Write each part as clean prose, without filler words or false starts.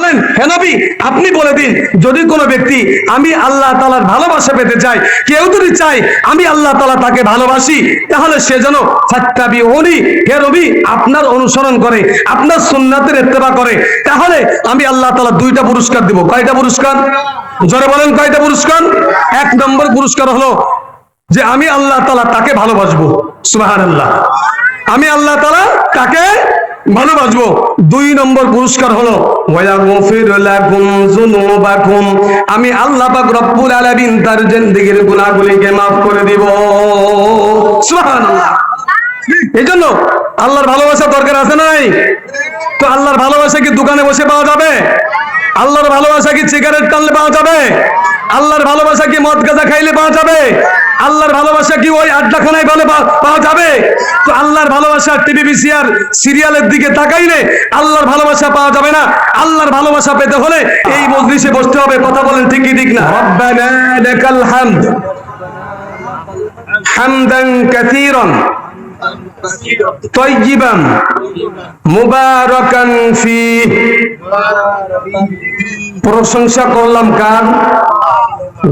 বলেন হে নবী আপনি বলে দিন যদি কোনো ব্যক্তি আমি আল্লাহ তাআলার ভালোবাসা পেতে চায়, কেউ যদি চায় আমি আল্লাহ তাআলা তাকে ভালোবাসি, তাহলে সে যেন ফাত্তাবিউনি, হে নবী আপনার অনুসরণ করে, আপনার সুন্নাতের ইত্তেবা করে, তাহলে আমি আল্লাহ তাআলা দুইটা পুরস্কার দেব। কয়টা পুরস্কার? জোরে বলেন কয়টা পুরস্কার? এক নম্বর পুরস্কার হলো যে আমি আল্লাহ তাআলা তাকে ভালোবাসবো। সুবহানাল্লাহ, আমি আল্লাহ তাআলা তাকে ভালোবাসবো। দুই নম্বর পুরস্কার হলো ওয়াগফির লাকুম যুনুবাকুম, আমি আল্লাহ পাক রব্বুল আলামিন তার জিন্দেগীর গুনাহগুলিকে maaf করে দিব। সুবহানাল্লাহ। এইজন্য আল্লাহর ভালোবাসা দরকার আছে না নাই? তো আল্লাহর ভালোবাসা কি দোকানে বসে পাওয়া যাবে? আল্লাহর ভালোবাসা কি সিগারেট টানলে পাওয়া যাবে? আল্লাহর ভালোবাসা কি মদ গাঁজা খাইলে পাওয়া যাবে? আল্লাহর ভালোবাসা কি ওই আড্ডাখানায় বলে পাওয়া যাবে? তো আল্লাহর ভালোবাসা টিভি বিসিআর সিরিয়ালের দিকে তাকাইলে আল্লাহর ভালোবাসা পাওয়া যাবে না। আল্লাহর ভালোবাসা পেতে হলে এই মজলিসে বসতে হবে। কথা বলেন ঠিক কি ঠিক না? রব্বানা লাকাল হামদ হামদান কাসীরান তাইয়িবান মুবারাকান ফীহ। প্রশংসা করলাম কার?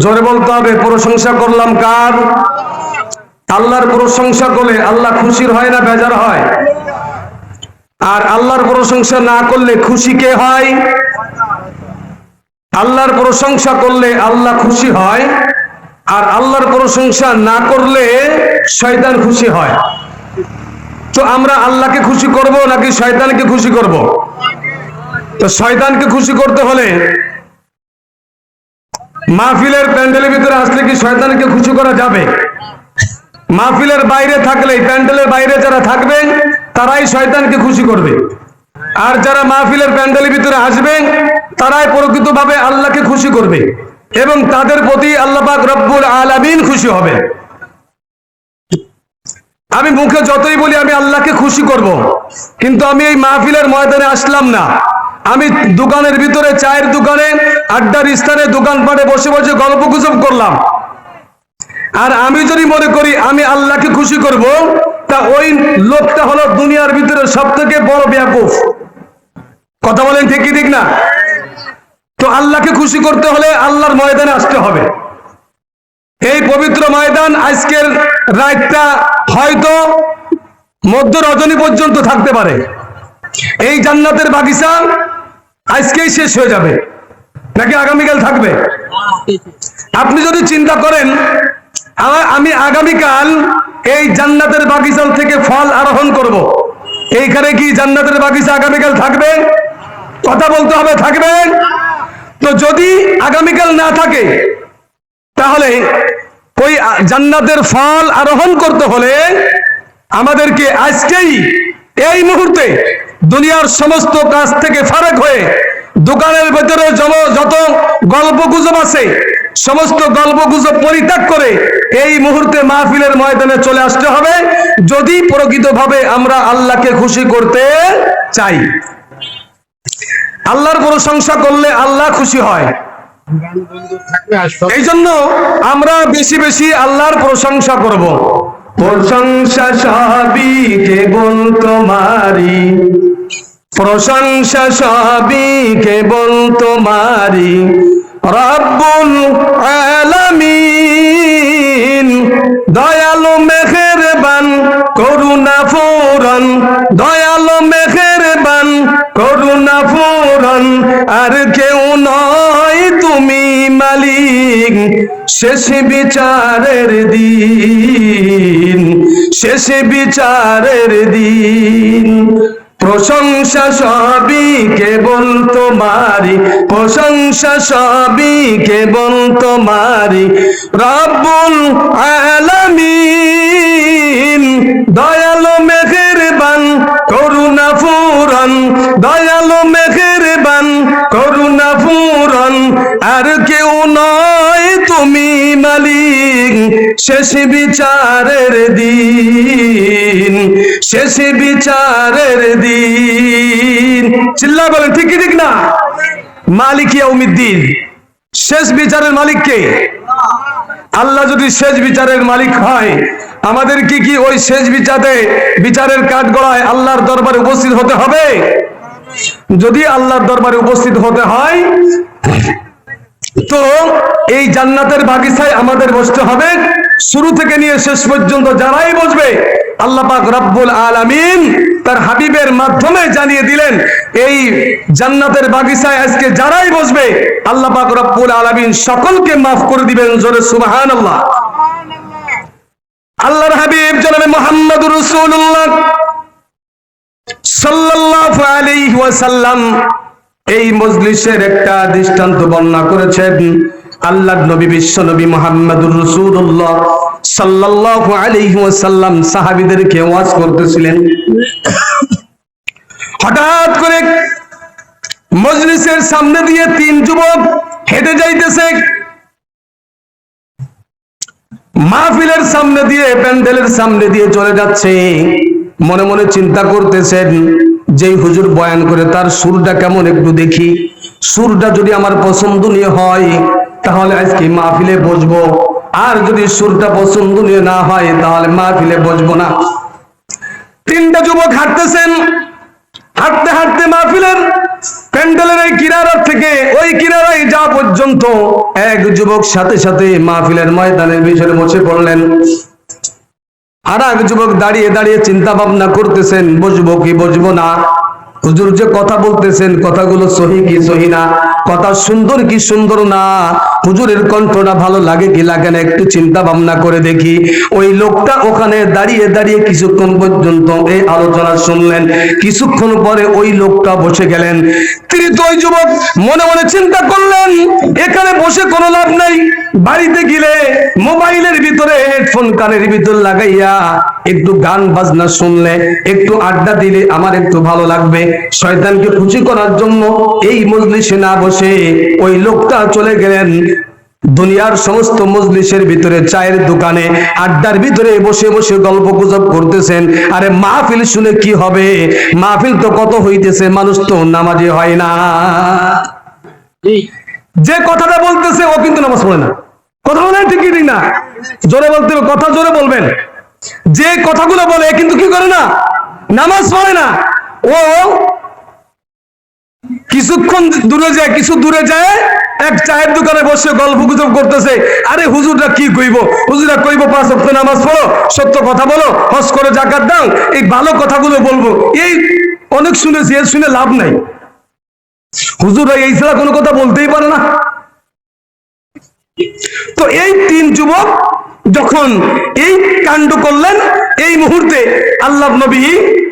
জোরে বলতে হবে, প্রশংসা করলাম কার? আল্লাহর প্রশংসা করলে আল্লাহ খুশি হয় না বেজার হয়? আর আল্লাহর প্রশংসা না করলে খুশি কে হয়? আল্লাহর প্রশংসা করলে আল্লাহ খুশি হয়, আর আল্লাহর প্রশংসা না করলে শয়তান খুশি হয়। তো আমরা আল্লাহকে খুশি করব নাকি শয়তানকে খুশি করব? তো শয়তানকে খুশি করতে হলে মাহফিলের প্যান্ডেলের ভিতরে আসলে কি শয়তানকে খুশি করা যাবে? মাহফিলের বাইরে থাকলে, প্যান্ডেলের বাইরে যারা থাকবেন তারাই শয়তানকে খুশি করবে, আর যারা মাহফিলের প্যান্ডেলের ভিতরে আসবে তারাই প্রকৃতভাবে আল্লাহকে খুশি করবে, এবং তাদের প্রতি আল্লাহ পাক রব্বুল আলামিন খুশি হবে। আমি মুখে যতই বলি আমি আল্লাহকে খুশি করব, কিন্তু আমি এই মাহফিলের ময়দানে আসলাম না, আমি দোকানের ভিতরে, চায়ের দোকানে, আড্ডার স্থানে, দোকানপাটে বসে বসে গল্পগুজব করলাম, আর আমি যদি মনে করি আমি আল্লাহকে খুশি করব, তা ওই লোকটা হলো দুনিয়ার ভিতরে সবথেকে বড় বেয়াকুফ। কথা বলেন ঠিক কি ঠিক না? তো আল্লাহকে খুশি করতে হলে আল্লাহর ময়দানে আসতে হবে। এই পবিত্র ময়দান আজকের রাতটা হয়তো মধ্য রজনী পর্যন্ত থাকতে পারে। এই জান্নাতের বাগিচা আজকেই শেষ হয়ে যাবে নাকি আগামীকাল থাকবে? আপনি যদি চিন্তা করেন আমি আগামীকাল এই জান্নাতের বাগিচা থেকে ফল আরোহণ করব, এইখানে কি জান্নাতের বাগিচা আগামীকাল থাকবে? কথা বলতে হবে, থাকবে? তো যদি আগামীকাল না থাকে তাহলে ওই জান্নাতের ফল আরোহণ করতে হলে আমাদেরকে আজকেই এই মুহূর্তে দুনিয়ার সমস্ত কাজ থেকে ফারাক হয়ে দোকানের ভেতরে যত গল্পগুজব আছে সমস্ত গল্পগুজব পরিত্যাগ করে এই মুহূর্তে মাহফিলের ময়দানে চলে আসতে হবে, যদি প্রকৃতভাবে আমরা আল্লাহকে খুশি করতে চাই। আল্লাহর প্রশংসা করলে আল্লাহ খুশি হয়। এই জন্য আমরা বেশি বেশি আল্লাহর প্রশংসা করব। প্রশংসা সবই কেবল তোমারি, প্রশংসা সবই কেবল তোমারি, রব্বুল আলামিন দয়ালু মেহেরবান করুণা ফুরন, দয়ালু মেহেরবান করুণা ফুরন, আর কেউ নয় তুমি মালিক শেষ বিচারের দিন, শেষ বিচারের দিন। প্রশংসা সবই কেবল তোমারি, প্রশংসা সবই কেবল তোমারি, রব্বুল আলামিন দয়ালু মেহেরবান করুণা ফুরন, দয়ালু মেহেরবান করুণা ফুরন, আর কেউ নয় তুমি মালিক শেষ বিচারের দিন, শেষ বিচারের দিন। চিল্লা বলেন ঠিক কি ঠিক না? মালিক ইয়াউমিদ্দিন, শেষ বিচারের মালিক কে? আল্লাহ যদি শেষ বিচারের মালিক হয়, আমাদের কি ওই শেষ বিচারের কাঠগড়ায় আল্লাহর দরবারে উপস্থিত হতে হবে? যদি আল্লাহর দরবারে উপস্থিত হতে হয় তো এই জান্নাতের বাগিচায় আমাদের বসতে হবে। শুরু থেকে নিয়ে শেষ পর্যন্ত যারাই বসবে আল্লাহ পাক রব্বুল আলামিন তার হাবিবের মাধ্যমে জানিয়ে দিলেন, এই জান্নাতের বাগিচায় আজকে যারাই বসবে আল্লাহ পাক রব্বুল আলামিন সকলকে মাফ করে দিবেন। জোরে সুবহানাল্লাহ। আল্লাহর হাবিব জনাবে মুহাম্মদুর রাসূলুল্লাহ সাল্লাল্লাহু আলাইহি ওয়াসাল্লাম এই মজলিসের একটা দৃষ্টান্ত বর্ণনা করেছেন। আল্লাহর নবী বিশ্ব নবী মুহাম্মদুর রাসূলুল্লাহ সাল্লাল্লাহু আলাইহি ওয়াসাল্লাম সাহাবীদেরকে ওয়াজ করতেছিলেন। হঠাৎ করে মজলিসের সামনে দিয়ে তিন যুবক হেঁটে যাইতেছে। মাহফিলের সামনে দিয়ে, প্যান্ডেলের সামনে দিয়ে চলে যাচ্ছে। মনে মনে চিন্তা করতেছেন, যেই হুজুর বয়ান করে তার সুরটা কেমন একটু দেখি, সুরটা যদি আমার পছন্দনীয় হয় তাহলে আজকে মাহফিলে বসবো, আর যদি সুরটা পছন্দনীয় না হয় তাহলে মাহফিলে বসবো না। তিনটা যুবক হাঁটতেছেন। হাঁটতে হাঁটতে মাহফিলের প্যান্ডেলের এই কিনারা থেকে ওই কিনারায় যা পর্যন্ত এক যুবক সাথে সাথে মাহফিলের ময়দানের ভিতরে বসে পড়লেন। আর এক যুবক দাঁড়িয়ে দাঁড়িয়ে চিন্তা ভাবনা করতেছেন, বসবো কি বসবো না, হুজুর যে কথা বলতেছেন কথাগুলো সহি কি সহি না, কথা সুন্দর কি সুন্দর না, হুজুরের কণ্ঠটা ভালো লাগে কি লাগে না, একটু চিন্তা ভাবনা করে দেখি। ওই লোকটা ওখানে দাঁড়িয়ে দাঁড়িয়ে কিছুক্ষণ পর্যন্ত এই আলোচনা শুনলেন। কিছুক্ষণ পরে ওই লোকটা বসে গেলেন। তিনি তো ওই যুবক মনে মনে চিন্তা করলেন, এখানে বসে কোনো লাভ নাই, বাড়িতে গেলে মোবাইলের ভিতরে হেডফোন কানের ভিতর লাগাইয়া একটু গান বাজনা শুনলে, একটু আড্ডা দিলে আমার একটু ভালো লাগবে। শয়তানকে খুশি করার জন্য এই মজলিসে না বসে ওই লোকটা চলে গেলেন দুনিয়ার সমস্ত মজলিসের ভিতরে, চায়ের দোকানে, আড্ডার ভিতরে বসে বসে গল্প গুজব করতেছেন। আরে মাহফিল শুনে কি হবে, মাহফিল তো কত হইতেছে, মানুষ তো নামাজি হয় না। যে কথাটা বলতেছে ও কিন্তু নামাজ পড়ে না। কথা বলে ঠিকই ঠিক না, জোরে বলতে হবে, কথা জোরে বলবেন। যে কথাগুলো বলে কিন্তু কি করে না, নামাজ পড়ে না। ও কিছুক্ষণ দূরে যায়, কিছু দূরে যায় এক চায়ের দোকানে বসে গল্প গুজব করতেছে। আরে হুজুররা কি কইব, হুজুররা কইব 5 ওয়াক্ত নামাজ পড়ো, সত্য কথা বলো, হজ করে যাকাত দাও, এই ভালো কথাগুলো বলবো। এই অনেক শুনেছি, এর শুনে লাভ নাই। হুজুররা এই ছাড়া কোনো কথা বলতেই পারে না। তো এই তিন যুবক যখন এই কাণ্ড করলেন, এই মুহূর্তে আল্লাহর নবী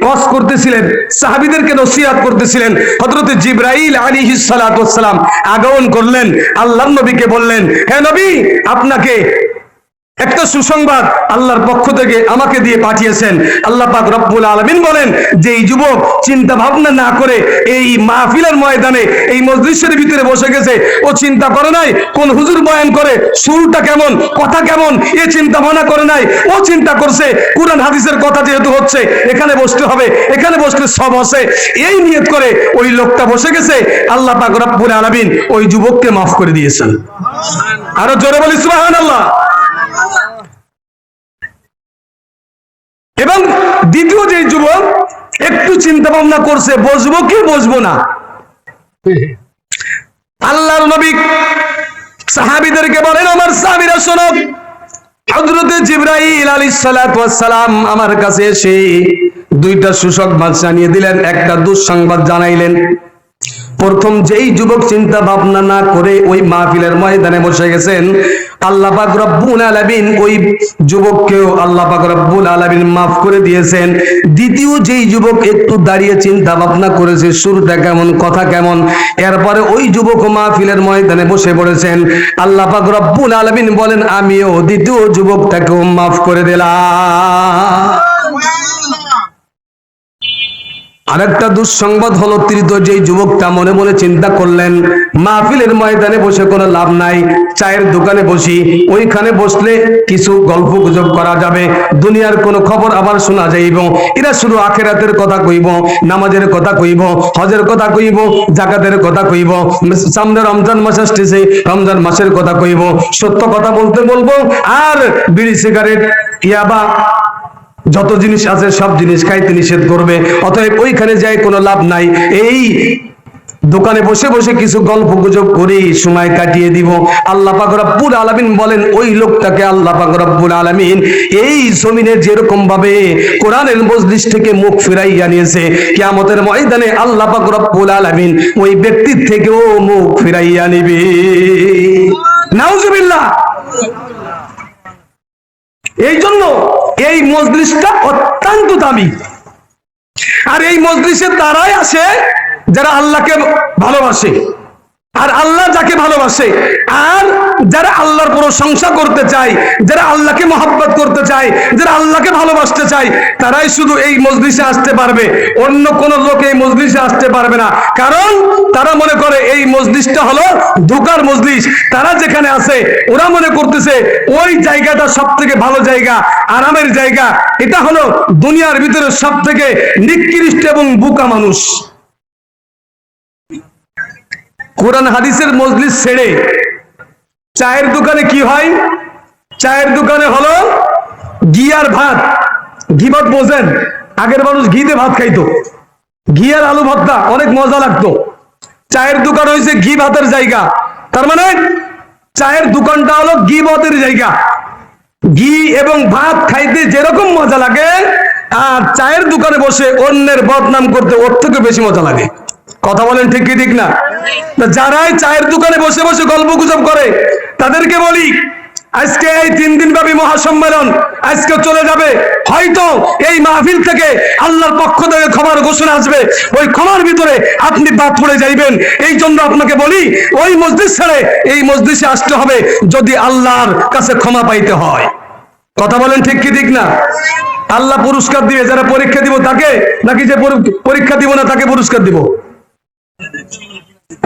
ওয়াজ করতেছিলেন, সাহাবীদেরকে নসিহত করতেছিলেন। হযরত জিবরাইল আলাইহিস সালাতু ওয়াস সালাম আগমন করলেন, আল্লাহর নবীকে বললেন, হে নবী, আপনাকে একটা সুসংবাদ আল্লাহর পক্ষ থেকে আমাকে দিয়ে পাঠিয়েছেন। আল্লাহ পাক রব্বুল আলামিন বলেন যে এই যুবক চিন্তা ভাবনা না করে এই মাহফিলের ময়দানে, এই মজলিসের ভিতরে বসে গেছে, ও চিন্তা করে নাই কোন হুজুর বয়ান করে, সুরটা কেমন, কথা কেমন, এ চিন্তা ভাবনা করে নাই। ও চিন্তা করছে কুরআন হাদিসের কথা যেহেতু হচ্ছে এখানে বসতে হবে, এখানে বসলে সব আছে, এই নিয়ত করে ওই লোকটা বসে গেছে। আল্লাহ পাক রব্বুল আলামিন ওই যুবককে মাফ করে দিয়েছেন। আরো জোরে বলি সুবহানাল্লাহ। এবং দ্বিতীয় যে যুবক একটু চিন্তা ভাবনা করছে বসবো কি বসবো না, আল্লাহর নবী সাহাবীদেরকে বলেন, আমার সাহাবীরা শোনো, হযরত জিবরাইল আলাইহিস সালাতু ওয়াস সালাম আমার কাছে এসে দুইটা সুসংবাদ জানিয়ে দিলেন, একটা দুঃসংবাদ জানাইলেন। প্রথম যেই যুবক চিন্তা ভাবনা না করে ওই মাহফিলের ময়দানে বসে গেছেন, আল্লাহ পাক রব্বুল আলামিন ওই যুবককেও আল্লাহ পাক রব্বুল আলামিন মাফ করে দিয়েছেন। দ্বিতীয় যেই যুবক একটু দাঁড়িয়ে চিন্তা ভাবনা করেছে সুরটা কেমন, কথা কেমন, এরপরে ওই যুবক মাহফিলের ময়দানে বসে পড়েছেন, আল্লাহ পাক রব্বুল আলামিন বলেন আমিও দ্বিতীয় যুবকটাকেও মাফ করে দিলাম। আরেকটা দুঃসংবাদ হলো, তৃতীয় যে যুবকটা মনে মনে চিন্তা করলেন মাহফিলের ময়দানে বসে কোনো লাভ নাই, চায়ের দোকানে বসি, ওইখানে বসলে কিছু গল্প গুজব করা যাবে, দুনিয়ার কোনো খবর আবার শোনা যাইব, এরা শুধু আখিরাতের কথা কইব, নামাজের কথা কইব, হজের কথা কইব, যাকাতের কথা কইব, সামনে রমজান মাস আসতেছে, রমজান মাসের কথা কইব, সত্য কথা বলতে বলবো, আর বিড়ি সিগারেট ইয়াবা যত জিনিস আছে সব জিনিস খাইতে নিষেধ করবে। অতএব ওইখানে যাই কোনো লাভ নাই। এই দোকানে বসে বসে কিছু গল্প গুজব করে সময় কাটিয়ে দিব। আল্লাহ পাক রব্বুল আলামিন বলেন ওই লোকটাকে আল্লাহ পাক রব্বুল আলামিন এই জমিনে যেরকম ভাবে কোরআনের মজলিস থেকে মুখ ফিরাইয়া নিয়েছে, কিয়ামতের ময়দানে আল্লাহ পাক রব্বুল আলামিন ওই ব্যক্তির থেকেও মুখ ফিরাইয়া নিবে। নাউজুবিল্লাহ। এই জন্য এই মজলিসটা অত্যন্ত দামি। আর এই মজলিসে তারাই আসে যারা আল্লাহকে ভালোবাসে, আর আল্লাহ যাকে ভালোবাসে, আর যারা আল্লাহর প্রশংসা করতে চায়, যারা আল্লাহকে মহব্বত করতে চায়, যারা আল্লাহকে ভালোবাসতে চায়, তারাই শুধু এই মজলিসে আসতে পারবে। অন্য কোন লোক এই মজলিসে আসতে পারবে না। কারণ তারা মনে করে এই মজলিসটা হলো ধোঁকার মজলিস। তারা যেখানে আছে ওরা মনে করতেছে ওই জায়গাটা সব থেকে ভালো জায়গা, আরামের জায়গা। এটা হলো দুনিয়ার ভিতরে সব থেকে নিকৃষ্ট এবং বোকা মানুষ। কোরআন হাদিসের মজলিস ছেড়ে চায়ের দোকানে কি হয়? চায়ের দোকানে হলো ঘি আর ভাত। ঘি ভাত বোঝেন? আগের মানুষ ঘিতে ভাত খাইতো, ঘি আর আলু ভর্তা অনেক মজা লাগতো। চায়ের দোকান হয়েছে ঘি ভাতের জায়গা। তার মানে চায়ের দোকানটা হলো ঘি ভাতের জায়গা। ঘি এবং ভাত খাইতে যেরকম মজা লাগে, আর চায়ের দোকানে বসে অন্যের বদনাম করতে ওর থেকে বেশি মজা লাগে। কথা বলেন ঠিক কি ঠিক না? যারাই চায়ের দোকানে বসে বসে গল্প গুজব করে তাদেরকে বলি, আজকে এই 3 দিন ব্যাপী মহাসম্মেলন আজকে চলে যাবে। হয়তো এই মাহফিল থেকে আল্লাহর পক্ষ থেকে ক্ষমার ঘোষণা আসবে। ওই ক্ষমার ভিতরে আপনি বাদ পড়ে যাইবেন। এই জন্য আপনাকে বলি, ওই মজলিস ছেড়ে এই মজলিসে আসতে হবে যদি আল্লাহর কাছে ক্ষমা পাইতে হয়। কথা বলেন ঠিক কি ঠিক না? আল্লাহ পুরস্কার দিবে যারা পরীক্ষা দিব তাকে, নাকি যে পরীক্ষা দিব না তাকে পুরস্কার দিব?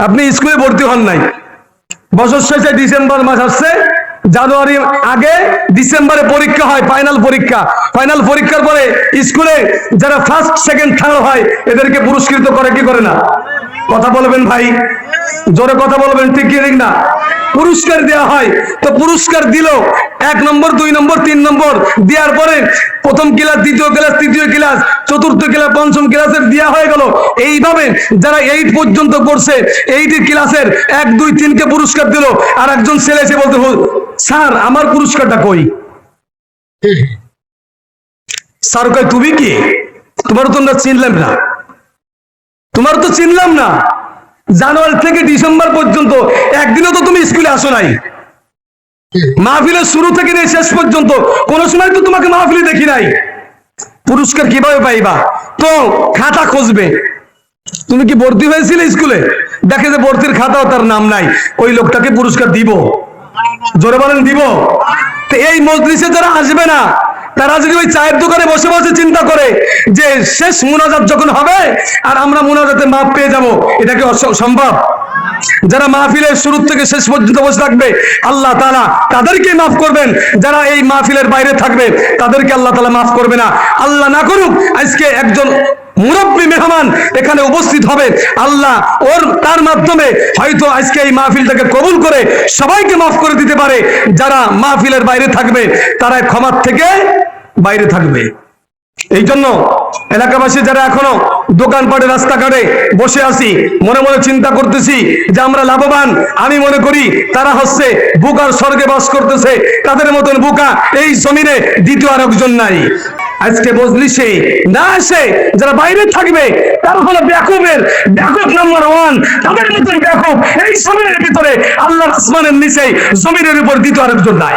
আপনি স্কুলে ভর্তি হন নাই, বছর শেষে ডিসেম্বর মাস আসছে, জানুয়ারির আগে ডিসেম্বরে পরীক্ষা হয়, ফাইনাল পরীক্ষা। ফাইনাল পরীক্ষার পরে স্কুলে যারা ফার্স্ট সেকেন্ড থার্ড হয় এদেরকে পুরস্কৃত করে কি করে না? কথা বলবেন ভাই, জোরে কথা বলবেন ঠিক কি ঠিক না? পুরস্কার দেওয়া হয়। তো পুরস্কার দিল 1 নম্বর 2 নম্বর 3 নম্বর দেওয়ার পরে প্রথম ক্লাস, দ্বিতীয় ক্লাস, তৃতীয় ক্লাস, চতুর্থ ক্লাস, পঞ্চম ক্লাসের দেওয়া হয়ে গেল। এইভাবে যারা 8 পর্যন্ত করছে 8 ক্লাসের 1 2 3 কে পুরস্কার দিল। আর একজন ছেলে এসে বলতে, স্যার আমার পুরস্কারটা কই? স্যার কই তুমি কি? তোমার তো চিনলাম না, তোমার তো চিনলাম না। জানুয়ারি থেকে ডিসেম্বর পর্যন্ত একদিনও তো তুমি স্কুলে আসো নাই। মাহফিলের শুরু থেকে নিয়ে শেষ পর্যন্ত কোন সময় তো তোমাকে মাহফিলে দেখি নাই। পুরস্কার কিভাবে পাইবা? তো খাতা খুঁজবে। তুমি কি ভর্তি হয়েছিলে স্কুলে? দেখে যে ভর্তির খাতাও তার নাম নাই, ওই লোকটাকে পুরস্কার দিব? জোরে বলেন দিব? তো এই মজলিসে যারা আসবে না তারা যদি ওই চায়ের দোকানে বসে বসে চিন্তা করে যে শেষ মুনাজাত যখন হবে আর আমরা মুনাজাতে মাপ পেয়ে যাব, এটা কি সম্ভব? যারা মাহফিলের শুরু থেকে শেষ পর্যন্ত বসে থাকবে আল্লাহ তাআলা তাদেরকে মাফ করবেন। যারা এই মাহফিলের বাইরে থাকবে তাদেরকে আল্লাহ তাআলা মাফ করবে না। আল্লাহ না করুক আজকে একজন মুরব্বী মেহমান এখানে উপস্থিত হবে, আল্লাহ তার মাধ্যমে হয়তো আজকে এই মাহফিলটাকে কবুল করে সবাইকে মাফ করে দিতে পারে। যারা মাহফিলের বাইরে থাকবে তারা ক্ষমার থেকে বাইরে থাকবে। এই জন্য এলাকাবাসী যারা এখনো দোকানপাটে রাস্তাঘাটে বসে আছি, মনে মনে চিন্তা করতেছি যে আমরা লাভবান, আমি মনে করি তারা হচ্ছে বোকার স্বর্গে বাস করতেছে। তাদের মতন বোকা এই জমিনে দ্বিতীয় আর একজন নাই। আজকে মজলিসে না আসে যারা বাইরে থাকবে তারা হলো বেকুবের বেকুব নাম্বার 1। তাদের মতন বেকুব এই জমিনের ভিতরে আল্লাহর আসমানের নিচে জমিনের উপর দ্বিতীয় আর একজন নাই।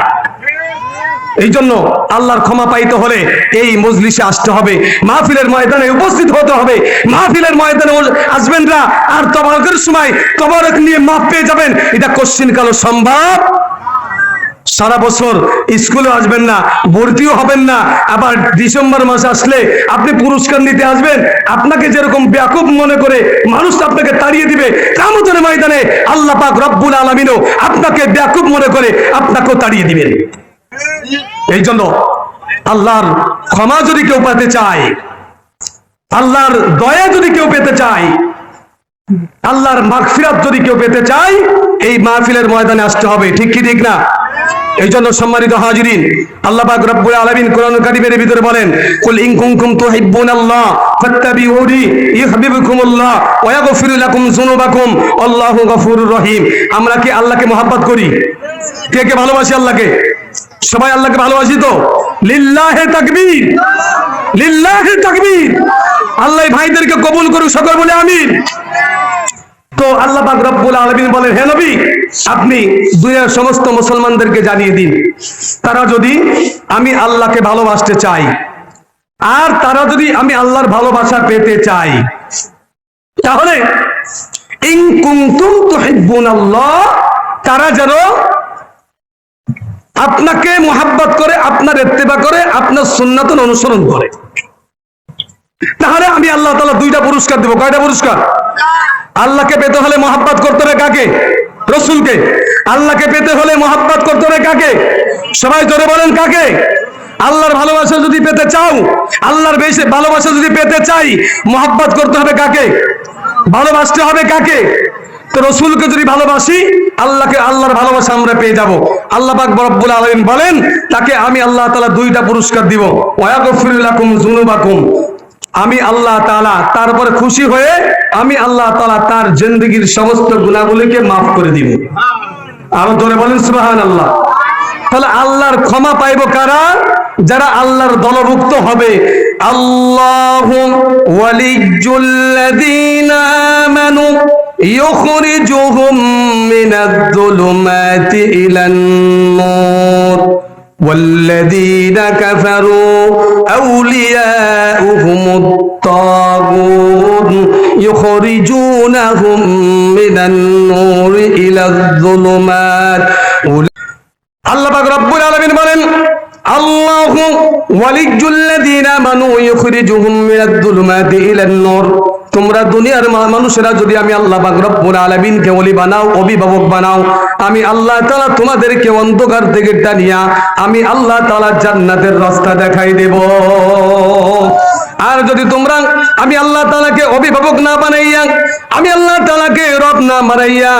এই জন্য আল্লাহর ক্ষমা পাইতে হলে এই মজলিসে আসতে হবে, মাহফিলের ময়দানে উপস্থিত হতে হবে। মাহফিলের ময়দানে আসবেন না আর তবারকের সময় তবারক নিয়ে মাফ পেয়ে যাবেন, এটা কোশ্চিন কালো সম্ভব? সারা বছর স্কুলে আসবেন না, ভর্তিও হবেন না, আবার ডিসেম্বর মাসে আসলে আপনি পুরস্কার নিতে আসবেন, আপনাকে যেরকম বেয়াকুব মনে করে মানুষ আপনাকে তাড়িয়ে দিবে, কিয়ামতের ময়দানে আল্লাহ পাক রব্বুল আলামিনও আপনাকে বেয়াকুব মনে করে আপনাকেও তাড়িয়ে দিবেন। এই জন্য আল্লাহর ক্ষমা যদি কেউ পেতে চায়, আল্লাহর দয়া যদি কেউ পেতে চায়, আল্লাহর মাগফিরাত যদি কেউ পেতে চায়, এই মাহফিলের ময়দানে আসতে হবে। ঠিক কি ঠিক না? এই জন্য সম্মানিত হাজিরিন, আল্লাহ পাক রব্বুল আলামিন কোরআন কারীমের ভিতরে বলেন, কুল ইন কুনতুম তুহিব্বুনাল্লাহ ফাত্তাবিউনি ইউহিব্বুকুমুল্লাহ ওয়া ইয়াগফির লাকুম যুনুবাকুম আল্লাহু গফুরুর রহিম। আমরা কি আল্লাহকে মহব্বত করি? কে কে ভালোবাসি আল্লাহকে? সবাই আল্লাহকে ভালোবাসি তো? লিল্লাহি তাকবীর, লিল্লাহি তাকবীর। আল্লাহ ভাইদেরকে কবুল করুক, সকল বলে আমিন। তো আল্লাহ পাক রব্বুল আলামিন বলেন, হে নবী, আপনি দুনিয়ার সমস্ত মুসলমানদেরকে জানিয়ে দিন, তারা যদি আমি আল্লাহকে ভালোবাসতে চাই আর তারা যদি আমি আল্লাহর ভালোবাসা পেতে চাই, তাহলে ইন কুনতুম তুহিব্বুনাল্লাহ, তারা যেন আপনাকে মুহাব্বত করে, আপনার ইত্তেবা করে, আপনার সুন্নাত অনুসরণ করে। তাহলে আমি আল্লাহ তাআলা দুইটা পুরস্কার দেব। কয়টা পুরস্কার? আল্লাহকে পেতে হলে মহব্বত করতে হবে কাকে? রসুলকে। আল্লাহকে পেতে হলে মহব্বত করতে হবে কাকে? সবাই জোরে বলেন কাকে? আল্লাহর ভালোবাসা যদি পেতে চাও, আল্লাহর বেশি ভালোবাসা যদি পেতে চাই, মহব্বত করতে হবে কাকে? ভালোবাসতে হবে কাকে? তো রসুলকে যদি ভালোবাসি, আল্লাহকে, আল্লাহর ভালোবাসা আমরা পেয়ে যাব। আল্লাহ পাক রব্বুল আলামিন বলেন, তাকে আমি আল্লাহ তাআলা দুইটা পুরস্কার দিব। ওয়া ইয়াগফির লাকুম যুনুবাকুম, আমি আল্লাহ তাআলা তারপরে খুশি হয়ে আমি আল্লাহ তাআলা তার জিন্দেগীর সমস্ত গুনাহগুলোকে মাফ করে দিব। আরো জোরে বলেন সুবহানাল্লাহ। তাহলে আল্লাহর ক্ষমা পাইব কারা? যারা আল্লাহর দলভুক্ত হবে। আল্লাহু ওয়ালিয়্যুল্লাযীনা আমানু ইউখরিজুহুম মিনায-যুলুমাতি ইলান-নূর والذين كفروا أولياؤهم الطاغوت يخرجونهم من النور إلى الظلمات। আল্লাহ পাক রব্বুল আলামিন বলেন, আল্লাহু ওয়ালিয়্যুল্লাযীনা আমানু ইউখরিজুহুম মিনায-যুলুমাতি ইলান-নূর। তোমরা দুনিয়ার মানুষেরা যদি আমি আল্লাহ পাক রব্বুল আলামিনকে ওলি বানাও, অভিভাবক বানাও, আমি আল্লাহ তাআলা তোমাদেরকে অন্ধকার থেকে টানিয়া আমি আল্লাহ তাআলা জান্নাতের রাস্তা দেখাই দেব। আর যদি তোমরা আমি আল্লাহ তাআলাকে অভিভাবক না বানাইয়া, আমি আল্লাহ তাআলাকে রব না বানাইয়া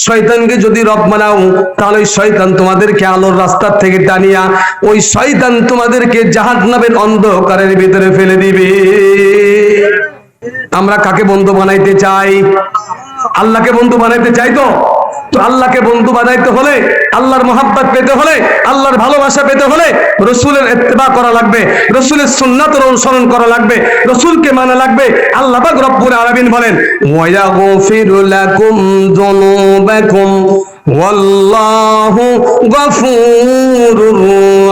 শয়তানকে যদি রব বানাও, তাহলে শয়তান তোমাদেরকে আলোর রাস্তা থেকে টানিয়া ওই শয়তান তোমাদেরকে জাহান্নামের অন্ধকারের ভিতরে ফেলে দিবে। আমরা কাকে বন্ধু বানাইতে চাই? আল্লাহকে বন্ধু বানাইতে চাই। তো আল্লাহকে বন্ধু বানাইতে হলে, আল্লাহর মহব্বত পেতে হলে, আল্লাহর ভালোবাসা পেতে হলে রসুলের ইত্তেবা করা লাগবে, রসুলের সুন্নাতের অনুসরণ করা লাগবে, রসুলকে মানা লাগবে। আল্লাহ পাক রব্বুল আলামিন বলেন, ওয়া ইয়াগফিরু লাকুম যুনুবাকুম ওয়াল্লাহু গফুরুর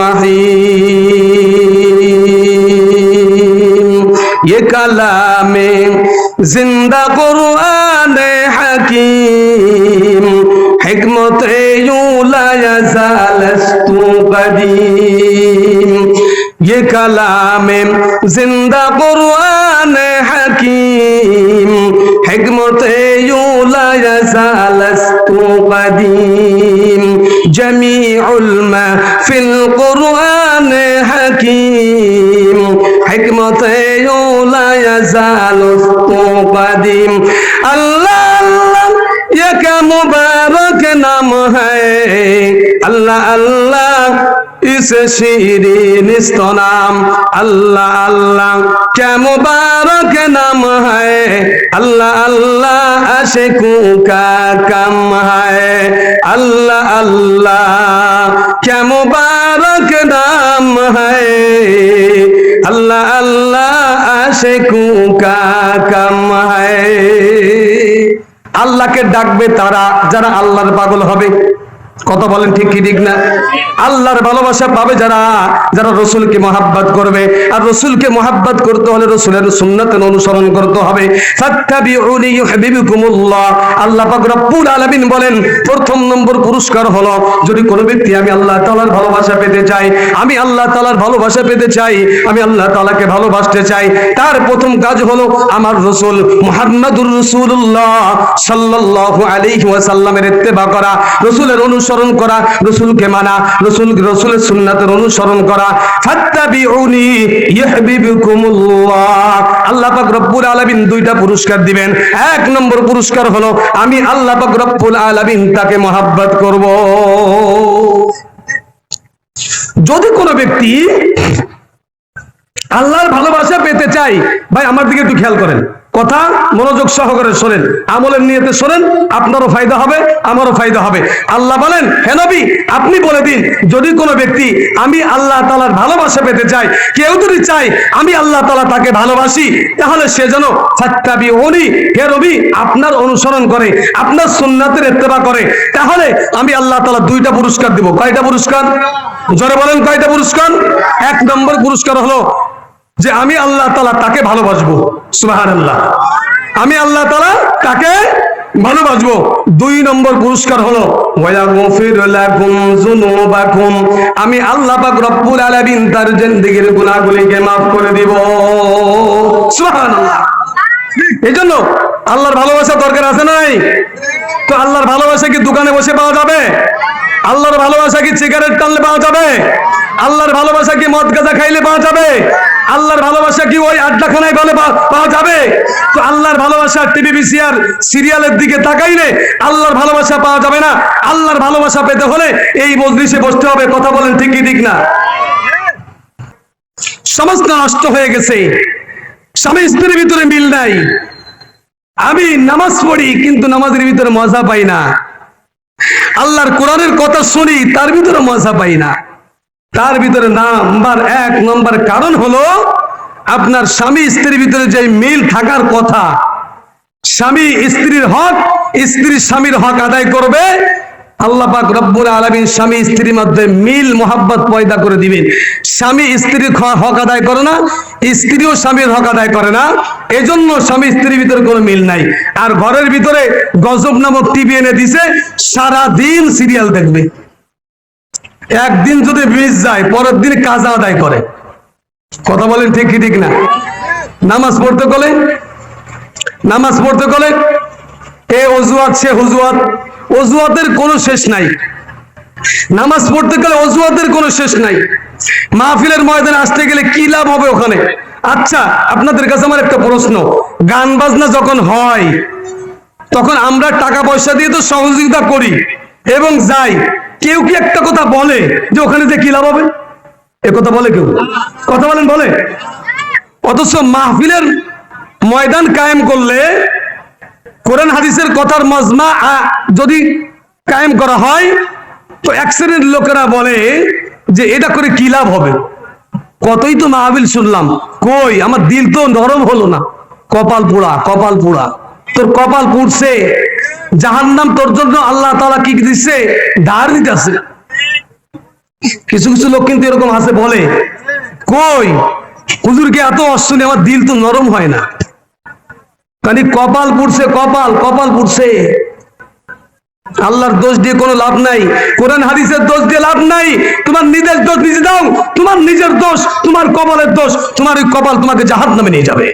রহিম। ये कलामे जिंदा कुरान हकीम हिकमत यूला यज़ालस्तु कदीम। ये कलामे जिंदा कुरान हकीम हिकमत यूला यज़ालस्तु कदीम। जमीउल मा फिल कुरान हकीम हिकमत यूला यज़ालस्तु कदीम। अल्लाह अल्लाह ये क्या मुबारक नाम है, अल्लाह अल्लाह इसे शीरीन नाम। अल्लाह अल्लाह क्या मुबारक नाम है, अल्लाह अल्लाह आशिकों का कम है। अल्लाह अल्लाह क्या मुबारक नाम है, अल्लाह अल्लाह आशिकों का कम है। আল্লাহকে ডাকবে তারা যারা আল্লাহর পাগল হবে। কথা বলেন ঠিক কি ঠিক না? আল্লাহর ভালোবাসা পাবে যারা, যারা রসুলকে মহাব্বত করবে। আর রসুলকে মহাব্বত করতে হলে রসুলের সুন্নাতের অনুসরণ করতে হবে। ফাত্তাবিউনি ইউহিব্বুকুমুল্লাহ। আল্লাহ পাক রব্বুল আলামিন বলেন, প্রথম নম্বর পুরস্কার হলো, যদি কোনো ব্যক্তি আমি আল্লাহ তাআলার ভালোবাসা পেতে চাই, আমি আল্লাহ তাআলার ভালোবাসা পেতে চাই, আমি আল্লাহ তাআলাকে ভালোবাসতে চাই, তার প্রথম কাজ হলো আমার রসুল মুহাম্মাদুর রাসূলুল্লাহ সাল্লাল্লাহু আলাইহি ওয়াসাল্লামের ইত্তেবা করা, রসুলের অনুসরণ করা, রসুলকে মানা, রসুলের সুন্নাতের অনুসরণ করা। ফাত্তাবিউনি ইউহিব্বুকুমুল্লাহ। আল্লাহ পাক রব্বুল আলামিন দুইটা পুরস্কার দিবেন। এক নম্বর পুরস্কার হলো আমি আল্লাহ পাক রব্বুল আলামিন তাকে মহব্বত করব। যদি কোনো ব্যক্তি আল্লাহর ভালোবাসা পেতে চাই, ভাই আমার দিকে একটু খেয়াল করেন, কথা মনোযোগ সহকারে শোনেন, আমলের নিয়তে শোনেন, আপনারও ফায়দা হবে, আমারও ফায়দা হবে। আল্লাহ বলেন, হে নবী আপনি বলে দিন, যদি কোনো ব্যক্তি আমি আল্লাহ তাআলার ভালোবাসা পেতে চাই, কেউ যদি চায় আমি আল্লাহ তাআলা তাকে ভালোবাসি, তাহলে সে যেন ফাত্তাবিউনি, হে নবী আপনার অনুসরণ করে, আপনার সুন্নাতের ইত্তেবা করে, তাহলে আমি আল্লাহ তাআলা দুইটা পুরস্কার দিব। কয়টা পুরস্কার? জোরে বলেন কয়টা পুরস্কার? এক নম্বর পুরস্কার হলো যে আমি আল্লাহ তাআলা তাকে ভালোবাসবো। সুবহানাল্লাহ, আমি আল্লাহ তাআলা তাকে ভালোবাসবো। দুই নম্বর পুরস্কার হলো ওয়ায়াগফির লাকুম যুনুবাকুম, আমি আল্লাহ পাক রব্বুল আলামিন তার জিন্দেগীর গুনাহগুলিকে maaf করে দিব। সুবহানাল্লাহ। এইজন্য আল্লাহর ভালোবাসা দরকার আছে না নাই? তো আল্লাহর ভালোবাসা কি দোকানে বসে পাওয়া যাবে? আল্লাহর ভালোবাসা কি সিগারেট টানলে পাওয়া যাবে? আল্লাহর ভালোবাসা কি মদ গাঁজা খাইলে পাওয়া যাবে? আল্লাহর ভালোবাসা কি ওই আড্ডাখানায় বলে পাওয়া যাবে? তো আল্লাহর ভালোবাসা টিভি বিসিআর সিরিয়ালের দিকে তাকাইলে আল্লাহর ভালোবাসা পাওয়া যাবে না। আল্লাহর ভালোবাসা পেতে হলে এই মজলিসে বসতে হবে। কথা বলেন ঠিক কি ঠিক না? সমাজটা নষ্ট হয়ে গেছে, স্বামী স্ত্রীর ভিতরে মিল নাই। আমি নামাজ পড়ি কিন্তু নামাজের ভিতরে মজা পাই না। আল্লাহর কোরআনের কথা শুনি, তার ভিতরে মজা পাই না। তার ভিতরে এক নম্বর কারণ হলো আপনার স্বামী স্ত্রীর ভিতরে যে মিল থাকার কথা, স্বামী স্ত্রীর হক, স্ত্রী স্বামীর হক আদায় করবে, আল্লাহ পাক রব্বুল আলামিন স্বামী স্ত্রীর মধ্যে মিল মোহাব্বত পয়দা করে দিবেন। স্বামী স্ত্রীর হক আদায় করে না, স্ত্রীও স্বামীর হক আদায় করে না, এজন্য স্বামী স্ত্রীর ভিতরে কোনো মিল নাই। আর ঘরের ভিতরে গজব নামক টিভি এনে দিছে, সারা দিন সিরিয়াল দেখবে। একদিন যদি মিস যায় পরের দিন কাজা আদায় করে। কথা বলেন ঠিক কি ঠিক না? নামাজ পড়তে গেলে এ অজুহাত সে হুজুহাত, অজুহাতের কোনো শেষ নাই। নামাজ পড়তে গেলে অজুহাতের কোনো শেষ নাই। মাহফিলের ময়দানে আসতে গেলে কি লাভ হবে ওখানে? আচ্ছা আপনাদের কাছে আমার একটা প্রশ্ন, গান বাজনা যখন হয় তখন আমরা টাকা পয়সা দিয়ে তো সহযোগিতা করি এবং যাই, কেউ কি একটা কথা বলে যে ওখানে যে কি লাভ হবে? এ কথা বলে কেউ? কথা বলেন, বলে? অথচ মাহফিলের ময়দান কায়েম করলে কোরআন হাদিসের কথার মজমা যদি কায়েম করা হয় তো এক শ্রেণীর লোকেরা বলে যে এটা করে কি লাভ হবে? কতই তো মাহফিল শুনলাম, কই আমার দিল তো নরম হলো না। কপাল পোড়া, কপাল পোড়া। তোর কপাল পুড়ছে, জাহান্নাম তোর জন্য আল্লাহ তাআলা কি দিচ্ছে? ধার দিতেছে। কিছু কিছু লোক কিন্তু এরকম আছে, বলে কই হুজুরকে এত অশ্বনি, আমার দিল তো নরম হয় না। কারণ কপাল পুড়ছে, কপাল পুড়ছে। আল্লাহর দোষ দিয়ে কোনো লাভ নাই, কোরআন হাদিসের দোষ দিয়ে লাভ নাই। তোমার নিজের দোষ নিজে দাও, তোমার নিজের দোষ, তোমার কপালের দোষ, তোমার ওই কপাল তোমাকে জাহান্নামে নিয়ে যাবে।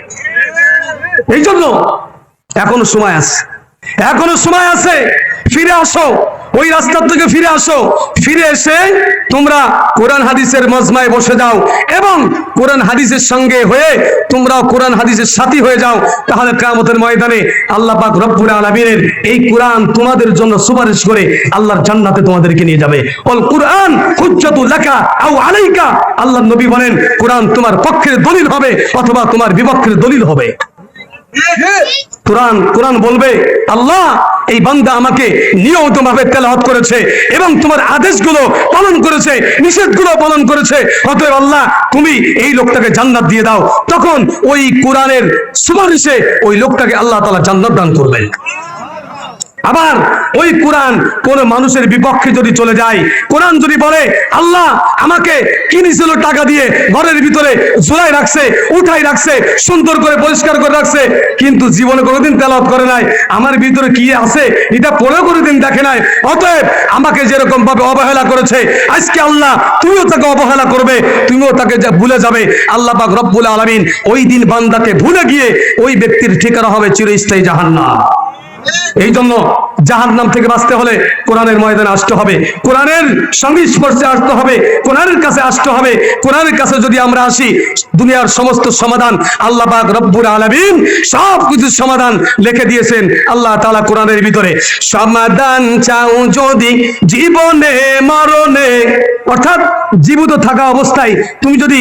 এই জন্য এখনো সময় আছে, এখনো সময় আছে, ফিরে আসো, ওই রাস্তা থেকে ফিরে আসো। ফিরে এসে তোমরা কোরআন হাদিসের মজমায় বসে যাও এবং কোরআন হাদিসের সঙ্গে হয়ে তোমরাও কোরআন হাদিসের সাথী হয়ে যাও। তাহলে কিয়ামতের ময়দানে আল্লাহ পাক রব্বুল আলামিনের এই কোরআন তোমাদের জন্য সুপারিশ করে আল্লাহর জান্নাতে তোমাদেরকে নিয়ে যাবে। ওয়াল কোরআন হুজ্জাতুল লাকা আও আলাইকা, আল্লাহর নবী বলেন কোরআন তোমার পক্ষের দলিল হবে অথবা তোমার বিপক্ষের দলিল হবে। কোরআন বলবে আল্লাহ এই বান্দা আমাকে নিয়মিতভাবে তেলাওয়াত করেছে এবং তোমার আদেশগুলো পালন করেছে, নিষেধগুলো পালন করেছে, অতএব আল্লাহ তুমি এই লোকটাকে জান্নাত দিয়ে দাও। তখন ওই কোরআনের সুপারিশে ওই লোকটাকে আল্লাহ তাআলা জান্নাত দান করবেন। আবার ওই কোরআন কোন মানুষের বিপক্ষে যদি চলে যায়, কোরআন যদি বলে আল্লাহ আমাকে কিনেছিল টাকা দিয়ে, ঘরের ভিতরে ঝুলাই রাখছে, উঠাই রাখছে, সুন্দর করে পরিষ্কার করে রাখছে, কিন্তু জীবনে কোনোদিন তেলাওয়াত করে নাই, আমার ভিতরে কি আছে এটা পড়েও কোনোদিন দেখে নাই, অতএব আমাকে যেরকম ভাবে অবহেলা করেছে আজকে আল্লাহ তুমিও তাকে অবহেলা করবে, তুমিও তাকে ভুলে যাবে। আল্লাহ পাক রব্বুল আলামিন ওই দিন বান্দাকে ভুলে গিয়ে ওই ব্যক্তির ঠিকানা হবে চিরস্থায়ী জাহান্নাম। এই জন্য জাহান্নাম থেকে বাঁচতে হলে কোরআনের ময়দানে আসতে হবে, কোরআনের সংস্পর্শে আসতে হবে, কোরআনের কাছে আসতে হবে। কোরআনের কাছে যদি আমরা আসি, দুনিয়ার সমস্ত সমাধান আল্লাহ পাক রব্বুল আলামিন সব কিছু সমাধান লিখে দিয়েছেন আল্লাহ তাআলা কোরআনের ভিতরে। সমাধান চাও যদি জীবনে মরণে, অর্থাৎ জীবিত থাকা অবস্থায় তুমি যদি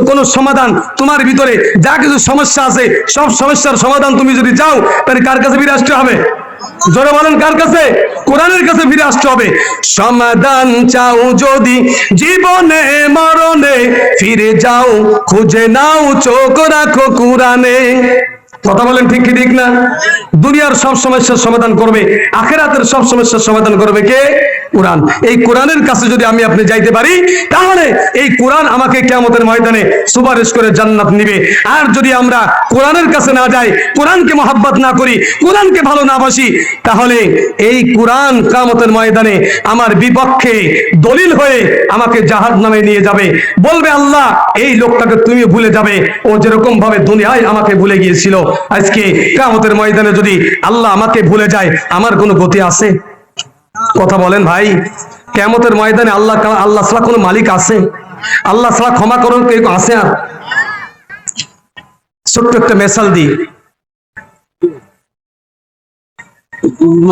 কোনো সমাধান তোমার ভিতরে যা কিছু সমস্যা আছে সব সমস্যার সমাধান তুমি যদি চাও, তাহলে কার কাছে ফিরে আসতে হবে? জোরে বলেন, কার কাছে? কোরআনের কাছে ফিরে আসতে হবে। সমাধান চাও যদি জীবনে মরণে, ফিরে যাও খুঁজে নাও চোখ রাখো কোরআনে। কথা বলেন ঠিক কি ঠিক না? দুনিয়ার সব সমস্যার সমাধান করবে, আখিরাতের সব সমস্যার সমাধান করবে কে? কোরআন। এই কোরআনের কাছে যদি আমি আপনি যাইতে পারি, তাহলে এই কোরআন আমাকে কিয়ামতের ময়দানে সুপারিশ করে জান্নাত নিবে। আর যদি আমরা কোরআনের কাছে না যাই, কোরআনকে মহব্বত না করি, কোরআনকে ভালো না বাসি, তাহলে এই কোরআন কিয়ামতের ময়দানে আমার বিপক্ষে দলিল হয়ে আমাকে জাহান্নামে নিয়ে যাবে। বলবে আল্লাহ এই লোকটাকে তুমি ভুলে যাবে, ও যেরকম ভাবে দুনিয়ায় আমাকে ভুলে গিয়েছিল, আজকে কিয়ামতের ময়দানে যদি আল্লাহ আমাকে ভুলে যায়, আমার কোনো গতি আছে? কথা বলেন ভাই, কিয়ামতের ময়দানে আল্লাহ ছাড়া কোনো মালিক আছে? আল্লাহ ছাড়া ক্ষমা করার কেউ আছে? আর ছোট্ট একটা মেসাল দিই,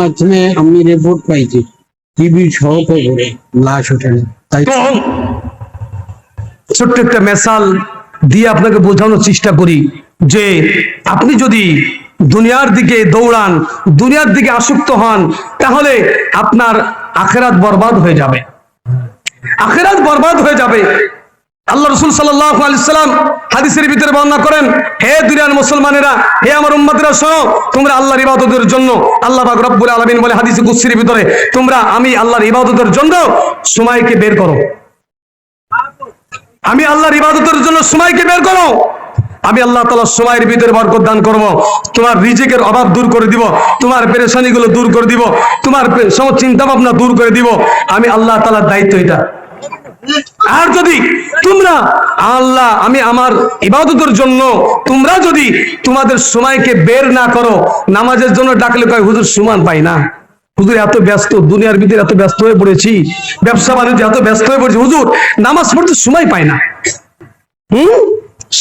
মাধ্যমে আমি রিপোর্ট পাইছি টিভি সহ করে লাশ ওঠে না, তাই ছোট্ট একটা মেসাল দিয়ে আপনাকে বোঝানোর চেষ্টা করি যে আপনি যদি দুনিয়ার দিকে দৌড়ান, দুনিয়ার দিকে আসক্ত হন, তাহলে আপনার আখিরাত বরবাদ হয়ে যাবে, আখিরাত বরবাদ হয়ে যাবে। আল্লাহ রাসূল সাল্লাল্লাহু আলাইহি সাল্লাম হাদিসের ভিতরে বর্ণনা করেন, হে দুনিয়ার মুসলমানেরা, হে আমার উম্মতেরা, শোনো, তোমরা আল্লাহর ইবাদতের জন্য, আল্লাহ পাক রব্বুল আলামিন বলে হাদিসে কুদসির ভিতরে, তোমরা আমি আল্লাহর ইবাদতের জন্য সময়কে বের করো। আমি আল্লাহর ইবাদতের জন্য সময়কে বের করো। আমি আল্লাহ তাআলা সময়ের ভিতরে বরকত দান করব, তোমার রিজিকের অভাব দূর করে দিব, তোমার পেরেশানিগুলো দূর করে দিব, তোমার সব চিন্তা ভাবনা দূর করে দিব। আমি আল্লাহ তাআলার দায়িত্ব এটা। আর যদি তোমরা আমি আমার ইবাদতের জন্য তোমরা যদি তোমাদের সময়কে বের না করো, নামাজের জন্য ডাকলে কয় হুজুর সময় পাই না, হুজুর এত ব্যস্ত, দুনিয়ার ভিতরে এত ব্যস্ত হয়ে পড়েছি, ব্যবসা বাণিজ্য এত ব্যস্ত হয়ে পড়েছি, হুজুর নামাজ পড়তে সময় পাই না,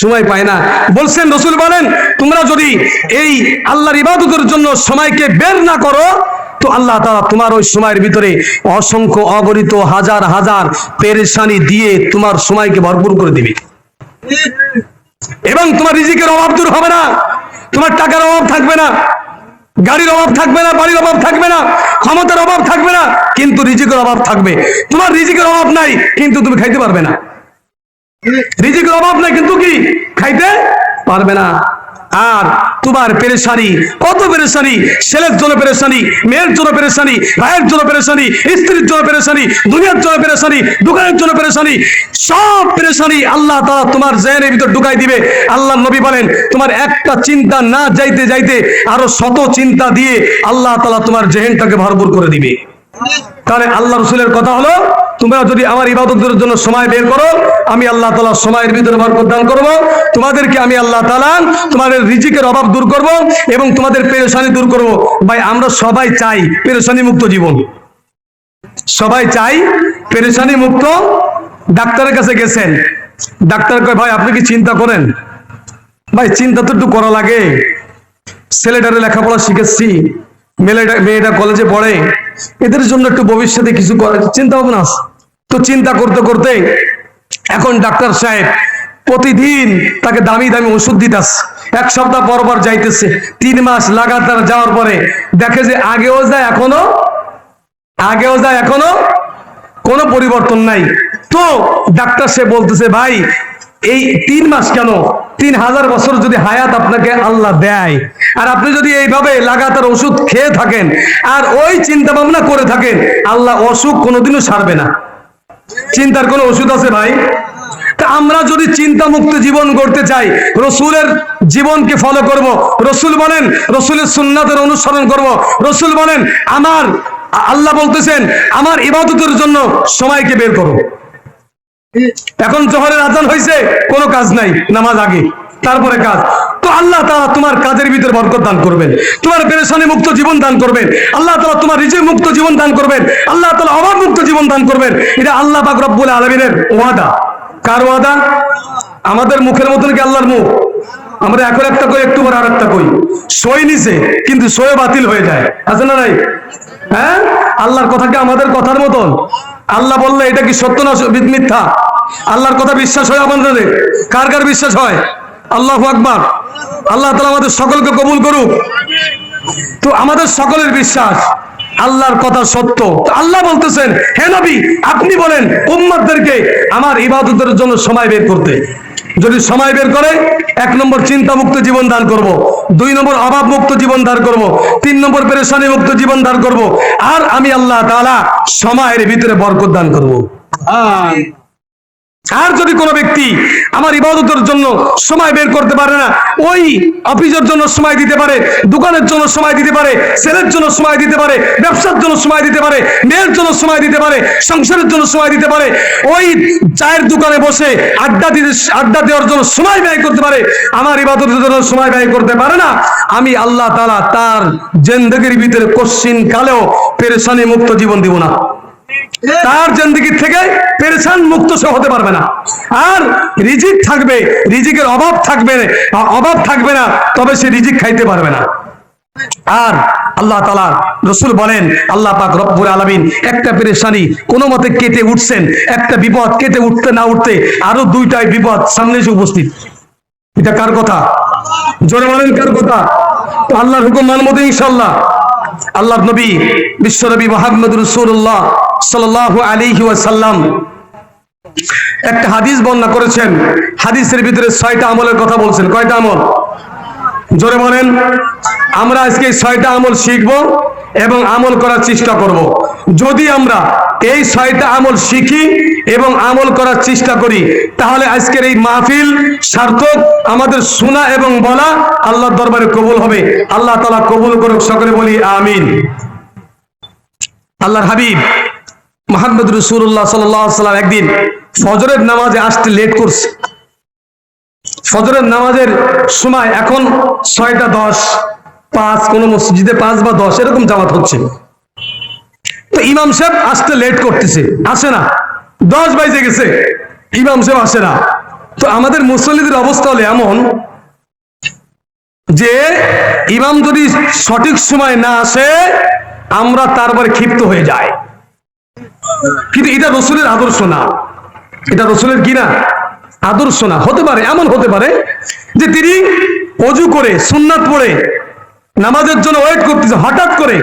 সময় পায় না। বলছেন রাসূল বলেন, তোমরা যদি এই আল্লাহর ইবাদতের জন্য সময়কে বের না করো, তো আল্লাহ তাআলা তোমার ওই সময়ের ভিতরে অসংখ্য অগণিত হাজার হাজার পেরেশানি দিয়ে তোমার সময়কে ভরপুর করে দিবে, এবং তোমার রিজিকের অভাব দূর হবে না, তোমার টাকার অভাব থাকবে না, গাড়ির অভাব থাকবে না, বাড়ির অভাব থাকবে না, ক্ষমতার অভাব থাকবে না, কিন্তু রিজিকের অভাব থাকবে। তোমার রিজিকের অভাব নাই, কিন্তু তুমি খাইতে পারবে না, রিজিকের অভাব নাই কিন্তু কি খাইতে পারবে না। আর তোমার পেরেশানি, কত পেরেশানি, ছেলের জন্য পেরেশানি, মেয়ের জন্য পেরেশানি, ভাইয়ের জন্য পেরেশানি, স্ত্রীর জন্য পেরেশানি, দুনিয়ার জন্য পেরেশানি, দোকানের জন্য পেরেশানি, সব পেরেশানি আল্লাহ তাআলা তোমার জেহেনের ভিতর ঢুকাই দিবে। আল্লাহ নবী বলেন, তোমার একটা চিন্তা না যাইতে যাইতে আরো শত চিন্তা দিয়ে আল্লাহ তাআলা তোমার জেহেনটাকে ভরপুর করে দিবে। তাহলে আল্লাহ রাসূলের কথা হলো, তোমরা যদি আমার ইবাদতের জন্য সময় বের করো, আমি আল্লাহ তাআলা সময়ের ভিতরে বরকত দান করব, তোমাদেরকে আমি আল্লাহ তাআলা তোমাদের রিজিকের অভাব দূর করব এবং তোমাদের পেরেশানি দূর করব। ভাই আমরা সবাই চাই পেরেশানি মুক্ত জীবন, সবাই চাই পেরেশানি মুক্ত। ডাক্তারের কাছে গেছেন, ডাক্তার কয় ভাই আপনি কি চিন্তা করেন? ভাই চিন্তা তো একটু করা লাগে, ছেলেটারে লেখাপড়া শিখেছি, মেয়েটা কলেজে পড়ে, এদের জন্য একটু ভবিষ্যতে কিছু করার চিন্তা ভাবনা আছে। তো চিন্তা করতে করতে এখন ডাক্তার সাহেব প্রতিদিন তাকে দামি দামি ওষুধ দিতেছে, এক সপ্তাহ পর পর যাইতেছে, 3 মাস লাগাতার যাওয়ার পরে দেখে যে আগেও যায় এখনো কোনো পরিবর্তন নাই। তো ডাক্তার সে বলতেছে, ভাই এই 3 মাস কেন, 3000 বছর যদি হায়াত আপনাকে আল্লাহ দেয়, আর আপনি যদি এইভাবে লাগাতার ওষুধ খেয়ে থাকেন আর ওই চিন্তা ভাবনা করে থাকেন, আল্লাহ অসুখ কোনোদিনও সারবে না। চিন্তার কোনো ওষুধ আছে ভাই? তা আমরা যদি চিন্তা মুক্ত জীবন গড়তে চাই, রসুলের জীবনকে ফলো করব, রসুল বলেন রসুলের সুন্নাতের অনুসরণ করব, রসুল বলেন আল্লাহ বলতেছেন আমার ইবাদতের জন্য সময়কে বের করো। এখন জোহরের আজান হয়েছে, কোনো কাজ নাই, নামাজ আগে, তারপরে কাজ। তো আল্লাহ তাআলা তোমার কাজের ভিতরে বরকত দান করবেন, তোমার পেরেশানি মুক্ত জীবন দান করবেন, আল্লাহ তাআলা তোমার রিজিক মুক্ত জীবন দান করবেন, আল্লাহ তাআলা অভাব মুক্ত জীবন দান করবেন। এটা আল্লাহ পাক রব্বুল আলামিনের ওয়াদা। কার ওয়াদা? আমাদের মুখের মতন কি আল্লাহর মুখ? আমরা এখন একটা কই, একটু পরে আরেকটা কই, সই নিছে কিন্তু সই বাতিল হয়ে যায়, আছে না নাই? হ্যাঁ, আল্লাহর কথা কি আমাদের কথার মতন? আল্লাহ বললে এটা কি সত্য না মিথ্যা? আল্লাহর কথা বিশ্বাস হয় আমাদের? কার কার বিশ্বাস হয়? আল্লাহু আকবার। আল্লাহ তাআলা আমাদের সকলকে কবুল করুক। তো আমাদের সকলের বিশ্বাস আল্লাহর কথা সত্য। তো আল্লাহ বলতেছেন, হে নবী আপনি বলেন উম্মতদেরকে আমার ইবাদতের জন্য সময় বের করতে। যদি সময় বের করে, 1 নম্বর চিন্তা মুক্ত জীবন দান করব, 2 নম্বর অভাব মুক্ত জীবন দান করব, 3 নম্বর পেরেশানি মুক্ত জীবন দান করব, আর আমি আল্লাহ তাআলা সময়ের ভিতরে বরকত দান করব। আর যদি কোনো ব্যক্তি আমার ইবাদতের জন্য সময় বের করতে পারে না, ওই অফিসের জন্য সময় দিতে পারে, দোকানের জন্য সময় দিতে পারে, ছেলের জন্য সময় দিতে পারে, ব্যবসার জন্য সময় দিতে পারে, মেয়ের জন্য সময় দিতে পারে, সংসারের জন্য সময় দিতে পারে, ওই চায়ের দোকানে বসে আড্ডা দেওয়ার জন্য সময় ব্যয় করতে পারে, আমার ইবাদতের জন্য সময় ব্যয় করতে পারে না, আমি আল্লাহ তাআলা তার জিন্দেগির ভিতরে কোশ্চিন কালেও পেরেশানি মুক্ত জীবন দিব না। তার জিন্দেগি থেকে পেরেশান মুক্ত সে হতে পারবে না। আর রিজিক থাকবে, রিজিকের অভাব থাকবে না, তবে সে রিজিক খাইতে পারবে না। আর আল্লাহ তাআলা রাসূল বলেন, আল্লাহ পাক রব্বুল আলামিন একটা পেরেশানি কোনো মতে কেটে উঠছেন, একটা বিপদ কেটে উঠতে না উঠতে আরো 2টাই বিপদ সামনে এসে উপস্থিত। এটা কার কথা? জোরে বলেন কার কথা? তো আল্লাহর হুকুম মানব তো ইনশাআল্লাহ। আল্লাহর নবী বিশ্বনবী মুহাম্মদ রাসূলুল্লাহ সাল্লাল্লাহু আলাইহি ওয়াসাল্লাম একটা হাদিস বর্ণনা করেছেন। হাদিসের ভিতরে 6টা আমলের কথা বলছেন। কয়টা আমল? জোরে বলেন। আমরা আজকে 6টা আমল শিখব এবং আমল করার চেষ্টা করব। যদি আমরা এই 6টা আমল শিখি এবং আমল করার চেষ্টা করি, তাহলে আজকের এই মাহফিল সার্থক, আমাদের শোনা এবং বলা আল্লাহর দরবারে কবুল হবে। আল্লাহ তাআলা কবুল করুক, সকলে বলি আমিন। আল্লাহর হাবিব মুহাম্মদ রাসূলুল্লাহ সাল্লাল্লাহু আলাইহি ওয়াসাল্লাম একদিন ফজরের নামাজে আসতে লেট করছে। ফজরের নামাজের সময় এখন 6:10, 5, কোন মসজিদে 5 বা 10 এরকম জামাত হচ্ছে। তো ইমাম সাহেব আসতে লেট করতেছে, আসে না, 10 বাজে গেছে, ইমাম সাহেব আসে না। তো আমাদের মুসল্লিদের অবস্থা হলো এমন যে ইমাম যদি সঠিক সময় না আসে, আমরা তারপরে ক্ষিপ্ত হয়ে যাই। কিন্তু এটা রাসূলের আদর্শ না, এটা রাসূলের কি না? আদর্শ না। হতে পারে, এমন হতে পারে যে তিনি ওযু করে সুন্নাত পড়ে নামাজের জন্য ওয়েট করতেছে, হঠাৎ করে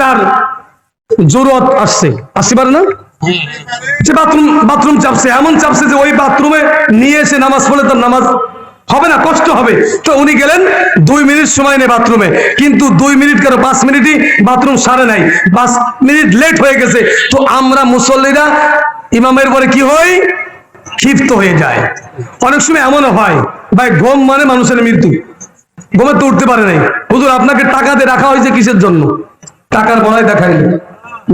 তার জরুরত আসতে পারে না, যে বাথরুম চাপছে, এমন চাপছে যে ওই বাথরুমে নিয়ে এসে নামাজ পড়লে তার নামাজ হবে না, কষ্ট হবে। তো উনি গেলেন, 2 মিনিট সময় নেই বাথরুমে, কিন্তু 2 মিনিট কেন, 5 মিনিটই বাথরুম সারে নাই, 5 মিনিট লেট হয়ে গেছে। তো আমরা মুসল্লিরা ইমামের পরে কি হয়? ক্ষিপ্ত হয়ে যায়। অনেক সময় এমনও হয়, ভাই ঘুম মানে মানুষের মৃত্যু, ঘুমে তো উঠতে পারে নাই, হুজুর আপনাকে টাকা দিয়ে রাখা হয়েছে কিসের জন্য? টাকার বড়াই দেখাই।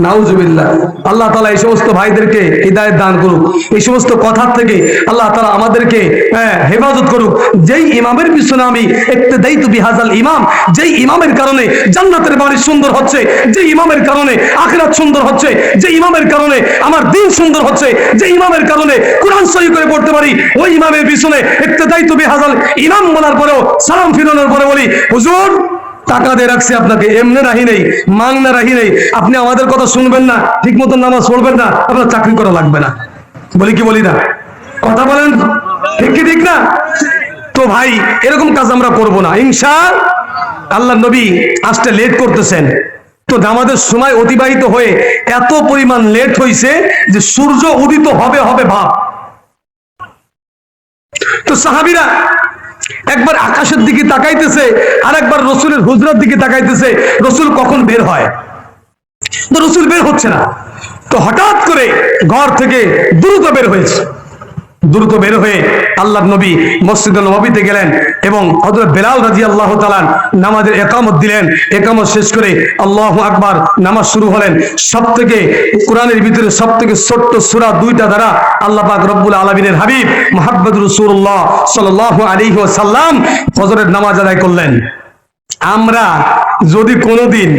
নাউজুবিল্লাহ। আল্লাহ তাআলা এই সমস্ত ভাইদেরকে হিদায়াত দান করুক, এই সমস্ত কথার থেকে আল্লাহ তাআলা আমাদেরকে হেফাজত করুক। যেই ইমামের পিছনে আমি ইক্তেদাইতু বিহাযাল ইমাম, যেই ইমামের কারণে জান্নাতের বাড়ি সুন্দর হচ্ছে, যে ইমামের কারণে আখিরাত সুন্দর হচ্ছে, যে ইমামের কারণে আমার দ্বীন সুন্দর হচ্ছে, যে ইমামের কারণে কোরআন সহি করে পড়তে পারি, ওই ইমামের পিছনে ইক্তেদাইতু বিহাযাল ইমাম বলার পরেও, সালাম ফিরানোর পরে বলি, হুজুর টাকা দিয়ে রাখছি আপনাকে, এমনি রাহি নেই, মাংনা রাহি নেই, আপনি আমাদের কথা শুনবেন না, ঠিক মতো নামাজ পড়বেন না, আপনার চাকরি করা লাগবে না। বলি কি বলি না? কথা বলেন ঠিক কি ঠিক না? তো ভাই এরকম কাজ আমরা করব না ইনশাআল্লাহ। আল্লাহ নবী আসতে লেট করতেছেন, তো নামাজের সময় অতিবাহিত হয়ে এত পরিমাণ লেট হয়েছে যে সূর্য উদিত হবে হবে ভাব। তো সাহাবীরা একবার আকাশের দিকে তাকাইতেছে, আর একবার রাসূলের হুজরার দিকে তাকাইতেছে, রাসূল কখন বের হয়। তো রাসূল বের হচ্ছে না। তো হঠাৎ করে ঘর থেকে দ্রুত বের হয়েছে, দ্রুত বের হয়ে আল্লাহর নবী মসজিদে নববীতে গেলেন এবং হযরত বেলাল রাদিয়াল্লাহু তাআলা নামাজের ইকামত দিলেন। ইকামত শেষ করে আল্লাহু আকবার নামাজ শুরু হলেন। সবথেকে কোরআনের ভিতরে সবথেকে ছোট্ট সূরা দুইটা দ্বারা আল্লাহ পাক রব্বুল আলামিনের হাবিব মুহাম্মদুর রাসূলুল্লাহ সাল্লাল্লাহু আলাইহি ওয়াসাল্লাম ফজরের নামাজ আদায় করলেন। আমরা যদি কোনোদিন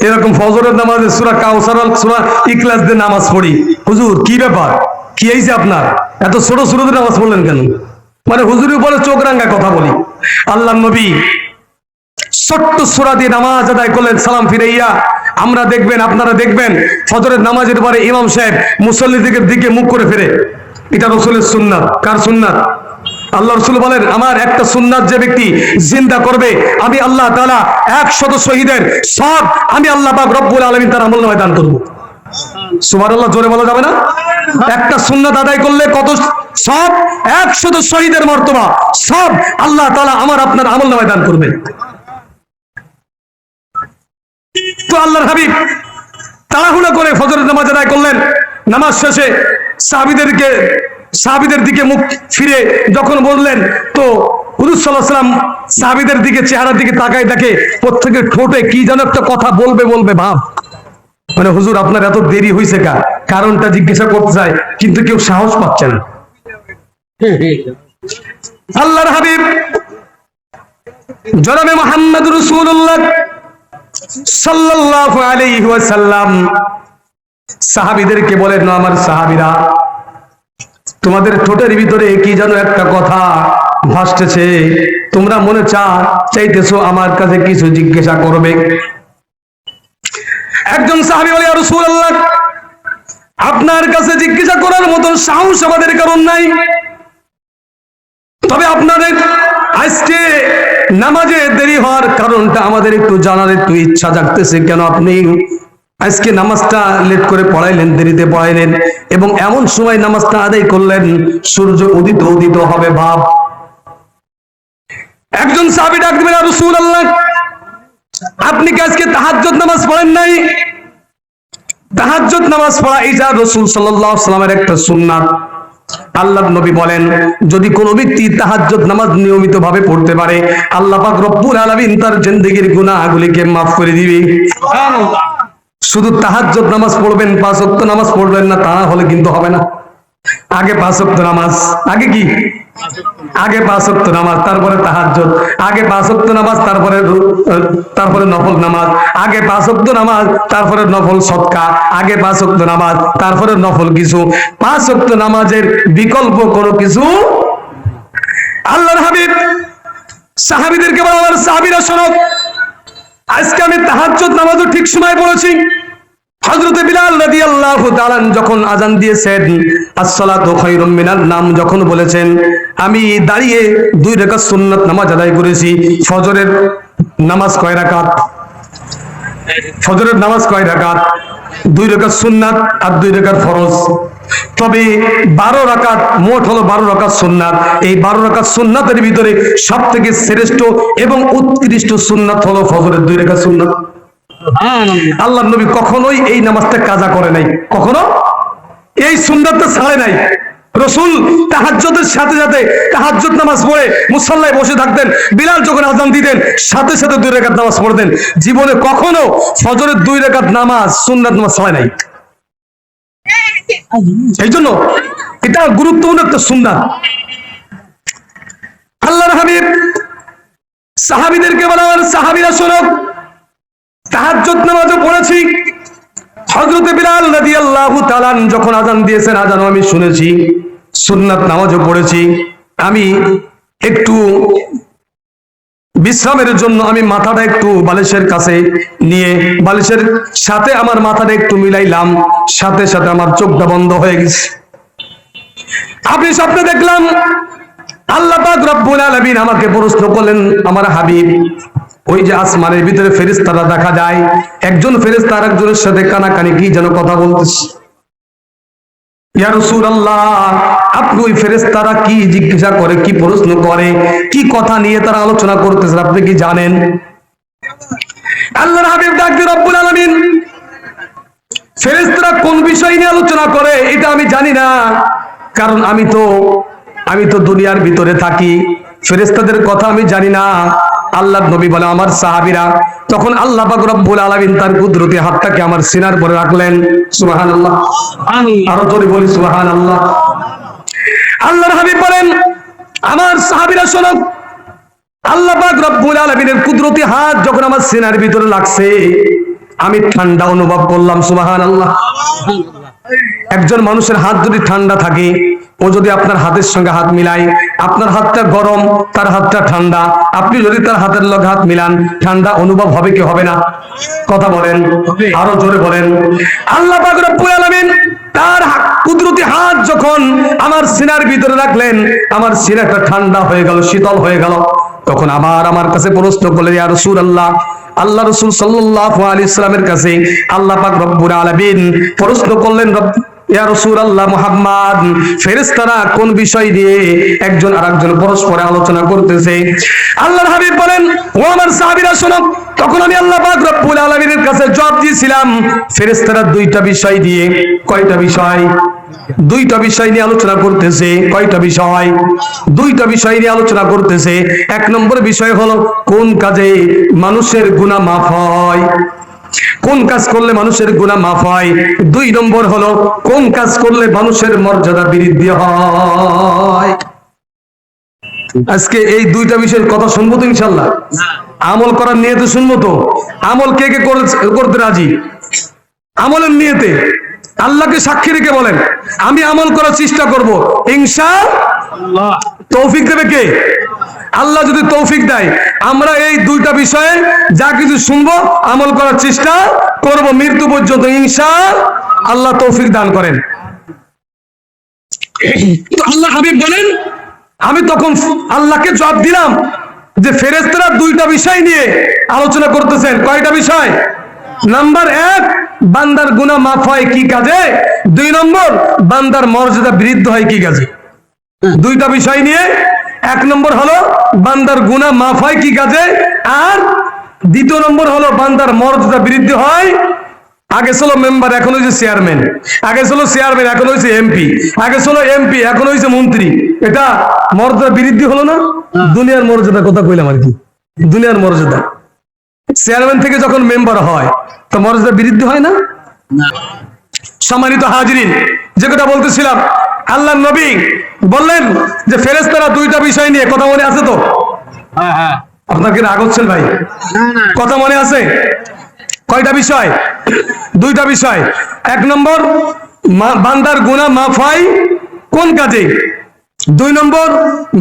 এরকম ফজরের নামাজে সূরা কাউসার সূরা ইখলাস দিয়ে নামাজ পড়ি, হুজুর কি ব্যাপার, কি হয়েছে আপনার, এত ছোট ছোট নামাজ পড়লেন কেন, মানে হুজুরের উপরে চোখ রাঙা কথা বলি। আল্লাহর নবী ছোট্ট সূরা দিয়ে নামাজ আদায় করলেন সালাম ফিরাইয়া। আমরা দেখবেন, আপনারা দেখবেন ফজরের নামাজের পরে ইমাম সাহেব মুসল্লিদের দিকে মুখ করে ফিরে। এটা রাসূলের সুন্নাত। কার সুন্নাত? আল্লাহ রাসূল বলেন, আমার একটা সুন্নাত যে ব্যক্তি জিন্দা করবে, আমি আল্লাহ তাআলা 100 শহীদের সব আমি আল্লাহ পাক রব্বুল আলামিন তার আমলনামায় দান করব। সুবহানাল্লাহ, জোরে বলা যাবে না? একটা সুন্নাত আদায় করলে কত সব? 100 শহীদের মর্তবা সব আল্লাহ তাআলা আমার আপনার আমলনামায় দান করবেন। তো আল্লাহর হাবিব তাড়াহুড়া করে ফজরের নামাজ আদায় করলেন। নামাজ শেষে সাহাবীদের দিকে মুখ ফিরে যখন বললেন, তো হুজুর সাল্লাল্লাহু আলাইহি ওয়াসাল্লাম সাহাবীদের দিকে চেহারার দিকে তাকায়, দেখে প্রত্যেকের ঠোঁটে কি যেন একটা কথা বলবে ভাব, মানে হুজুর আপনার এত দেরি হয়েছে কারণটা জিজ্ঞাসা করতে চায় কিন্তু কেউ সাহস পাচ্ছে না। আল্লাহর হাবিব জনাবে মুহাম্মদুর রাসূলুল্লাহ সাল্লাল্লাহু আলাইহি ওয়াসাল্লাম সাহাবীদেরকে বলেন, আমার সাহাবীরা, তোমাদের ঠোঁটের ভিতরে কি যেন একটা কথা ভাসতেছে, তোমরা মনে চাইতেছো আমার কাছে কিছু জিজ্ঞাসা করবে। একজন সাহাবী বলে, ইয়া রাসূলুল্লাহ, আপনার কাছে জিজ্ঞাসা করার মতো সাহস আমাদের কারণ নাই, তবে আপনাদের আজকে নামাজে দেরি হওয়ার কারণটা আমাদের একটু জানার একটু ইচ্ছা জাগতেছে। কেন আপনি আজকে নামাজটা লেট করে পড়াইলেন, দেরিতে পড়াইলেন এবং এমন সময় নামাজটা আদায় করলেন সূর্য উদিত হবে ভাব। একজন সাহাবী ডাক দিলেন, ইয়া রাসূলুল্লাহ, আপনি কি আজকে তাহাজ্জুদ নামাজ পড়েন নাই? তাহাজ্জুদ নামাজ পড়া এটা রাসূল সাল্লাল্লাহু আলাইহি ওয়াসাল্লামের একটা সুন্নাত। আল্লাহর নবী বলেন, যদি কোনো ব্যক্তি তাহাজ্জুদ নামাজ নিয়মিতভাবে পড়তে পারে, আল্লাহ পাক রব্বুল আলামিন তার জিন্দেগীর গুনাহগুলিকে মাফ করে দিবে। সুবহানাল্লাহ। শুধু তাহাজ্জুদ নামাজ পড়বেন, 5 ওয়াক্ত নামাজ পড়বেন না, তা হলে কিন্তু হবে না। আগে 5 ওয়াক্ত নামাজ, আগে কি? আগে 5 ওয়াক্ত নামাজ, তারপরে তাহাজ্জুদ। আগে 5 ওয়াক্ত নামাজ, তারপরে নফল নামাজ। আগে 5 ওয়াক্ত নামাজ, তারপরে নফল সদকা। আগে 5 ওয়াক্ত নামাজ, তারপরে নফল কিছু। 5 ওয়াক্ত নামাজের বিকল্প কোনো কিছু। আল্লাহর হাবিব সাহাবীদেরকে বলেন, আমার সাহাবীরা শোনো, আজকে আমি তাহাজ্জুদ নামাজও ঠিক সময় পড়েছি। হযরত বিলাল রাদিয়াল্লাহু তাআলা যখন আযান দিয়েছেন, আসসালাতু খায়রুম মিনান নাম যখন বলেছেন, আমি দাঁড়িয়ে 2 রাকাত সুন্নাত নামাজ আদায় করেছি। ফজরের নামাজ কয় রাকাত? ফজরের নামাজ কয় রাকাত? 2 রাকাত সুন্নাত আর 2 রাকাত ফরজ। তবে 12 রাকাত, মোট হলো 12 রাকাত সুন্নাত। এই 12 রাকাত সুন্নাতের ভিতরে সবথেকে শ্রেষ্ঠ এবং উৎকৃষ্ট সুন্নাত হলো ফজরের 2 রাকাত সুন্নাত। আল্লাহর নবী কখনোই এই নামাজটা কাজা করে নাই, কখনো এই সুন্নাতটা ছাড়ে নাই। রাসূল তাহাজ্জুদের সাথে সাথে তাহাজ্জুদ নামাজ পড়ে মুসাল্লায় বসে থাকতেন। বিলাল যখন আযান দিতেন সাথে সাথে 2 রাকাত নামাজ পড়তেন। জীবনে কখনো ফজরের 2 রাকাত নামাজ সুন্নাত নামাজ ছাড়ে নাই। এই জন্য এটা গুরুত্বপূর্ণ একটা সুন্নাত। আল্লাহর হাবিব সাহাবীদেরকে বলেন, আমার সাহাবীরা শোনো, তাহাজ্জুদ নামাজও পড়েছি। হযরত বিলাল রাদিয়াল্লাহু তাআলা যখন আযান দিয়েছেন, আযানও আমি শুনেছি, সুন্নাত নামাজও পড়েছি। আমি একটু বিশ্রামের জন্য আমি মাথাটা একটু বালিশের কাছে নিয়ে বালিশের সাথে আমার মাথাটা একটু মিলাইলাম, সাথে সাথে আমার চোখটা বন্ধ হয়ে গেছে। আমি স্বপ্নে দেখলাম আল্লাহ পাক রব্বুল আলামিন আমাকে প্রশ্ন করলেন, আমার হাবিব, ওই যে আসমানের ভিতরে ফেরেশতারা দেখা যায়, একজন ফেরেশতা আরেকজনের সাথে কানাকানি কি যেন কথা বলতেছে। ইয়া রাসূলুল্লাহ, আপনি ওই ফেরেশতারা কি জিজ্ঞাসা করে, কি প্রশ্ন করে, কি কথা নিয়ে তারা আলোচনা করতেছে, আপনি কি জানেন? আল্লাহর হাবিব ডাক দিয়ে, রব্বুল আলামিন, ফেরেশতারা কোন বিষয় নিয়ে আলোচনা করে এটা আমি জানি না, কারণ আমি তো আমি তো দুনিয়ার ভিতরে থাকি, ফেরেশতাদের কথা আমি জানি না। আল্লাহর নবী বলে আমার সাহাবীরা, তখন আল্লাহ পাক রব্বুল আলামিন তার কুদরতি হাতটাকে আমার সিনার পরে রাখলেন। সুবহানাল্লাহ, আরো জোরে বলি সুবহানাল্লাহ। আল্লাহর হাবিব বলেন আমার সাহাবীরা শোনো, আল্লাহ পাক রব্বুল আলামিনের কুদরতি হাত যখন আমার সিনার ভিতরে লাগছে, আমি ঠান্ডা অনুভব করলাম। সুবহানাল্লাহ। একজন মানুষের হাত যদি ঠান্ডা থাকে, ও যদি আপনার হাতের সঙ্গে হাত মিলায়, আপনার হাতটা গরম, তার হাতটা ঠান্ডা, আপনি যদি তার হাতের লগে হাত মিলান, ঠান্ডা অনুভব হবে কি হবে না? কথা বলেন, আরো জোরে বলেন। আল্লাহ পাক রব্বুল আলামিন তার কুদরতি হাত যখন আমার সিনার ভিতরে রাখলেন, আমার সিনাটা ঠান্ডা হয়ে গেল, শীতল হয়ে গেল। তখন আমার কাছে প্রশ্ন করলেন, ইয়া রাসূলুল্লাহ, আল্লাহ রাসূল সাল্লাল্লাহু আলাইহি সাল্লামের কাছে আল্লাহ পাক রব্বুল আলামিন প্রশ্ন করলেন, ইয়া রাসূলুল্লাহ মুহাম্মদ, ফেরেশতারা কোন বিষয় নিয়ে একজন আরেকজন পরস্পরে আলোচনা করতেছে? আল্লাহর হাবিব বলেন, ও আমার সাহাবীরা শোনো, তখন আমি আল্লাহ পাক রব্বুল আলামিনের কাছে জবাব দিয়েছিলাম, ফেরেশতারা দুইটা বিষয় দিয়ে, কয়টা বিষয়? দুইটা বিষয় নিয়ে আলোচনা করতেছে। কয়টা বিষয়? দুইটা বিষয় নিয়ে আলোচনা করতেছে। এক নম্বর বিষয় হলো কোন কাজে মানুষের গুনাহ মাফ হয়, কোন কাজ করলে মানুষের গুনাহ মাফ হয়। দুই নম্বর হলো কোন কাজ করলে মানুষের মর্যাদা বৃদ্ধি হয়। আজকে এই দুইটা বিষয়ের কথা শুনবো তো ইনশাআল্লাহ। আমল করার নিয়তে শুনবো তো। আমল কে কে করতে রাজি? আমলের নিয়তে আল্লাহকে সাক্ষী রেখে বলেন আমি আমল করার চেষ্টা করব, ইনশাআল্লাহ। তৌফিক দেবে কে? আল্লাহ যদি তৌফিক দেয়, আমরা এই দুইটা বিষয়ে যা কিছু শুনবো আমল করার চেষ্টা করব মৃত্যু পর্যন্ত, ইনশাআল্লাহ। আল্লাহ তৌফিক দান করেন। তো আল্লাহ হাবিব বলেন, আমি তখন আল্লাহকে জবাব দিলাম যে ফেরেশতারা দুইটা বিষয় নিয়ে আলোচনা করতেছেন। কয়টা বিষয়? নাম্বার এক, বান্দার গুনাহ মাফ হয় কি কাজে? দুই নম্বর, বান্দার মর্যাদা বৃদ্ধি হয় কি কাজে? দুইটা বিষয় নিয়ে। এক নম্বর হলো বান্দার গুনাহ মাফ হয় কি কাজে, আর দ্বিতীয় নম্বর হলো বান্দার মর্যাদা বৃদ্ধি হয়। আগে ছিল মেম্বার, এখন হয়েছে চেয়ারম্যান। আগে ছিল চেয়ারম্যান, এখন হয়েছে এমপি। আগে ছিল এমপি, এখন হয়েছে মন্ত্রী। এটা মর্যাদা বৃদ্ধি হলো না? দুনিয়ার মর্যাদা কথা কইলাম আর কি, দুনিয়ার মর্যাদা। চেয়ারম্যান থেকে যখন মেম্বার হয় তো মর্যাদা বৃদ্ধি হয় না? সম্মানিত হাজিরিন, যে কথা বলতেছিলাম, আল্লাহ নবী বললেন যে ফেরেশতারা দুইটা বিষয় নিয়ে, কথা মনে আছে তো? আপনাকে রাগ হচ্ছেন ভাই? কথা মনে আছে? কয়টা বিষয়? দুইটা বিষয়। এক নম্বর, বান্দার গুনাহ মাফ হয় কোন কাজে? দুই নম্বর,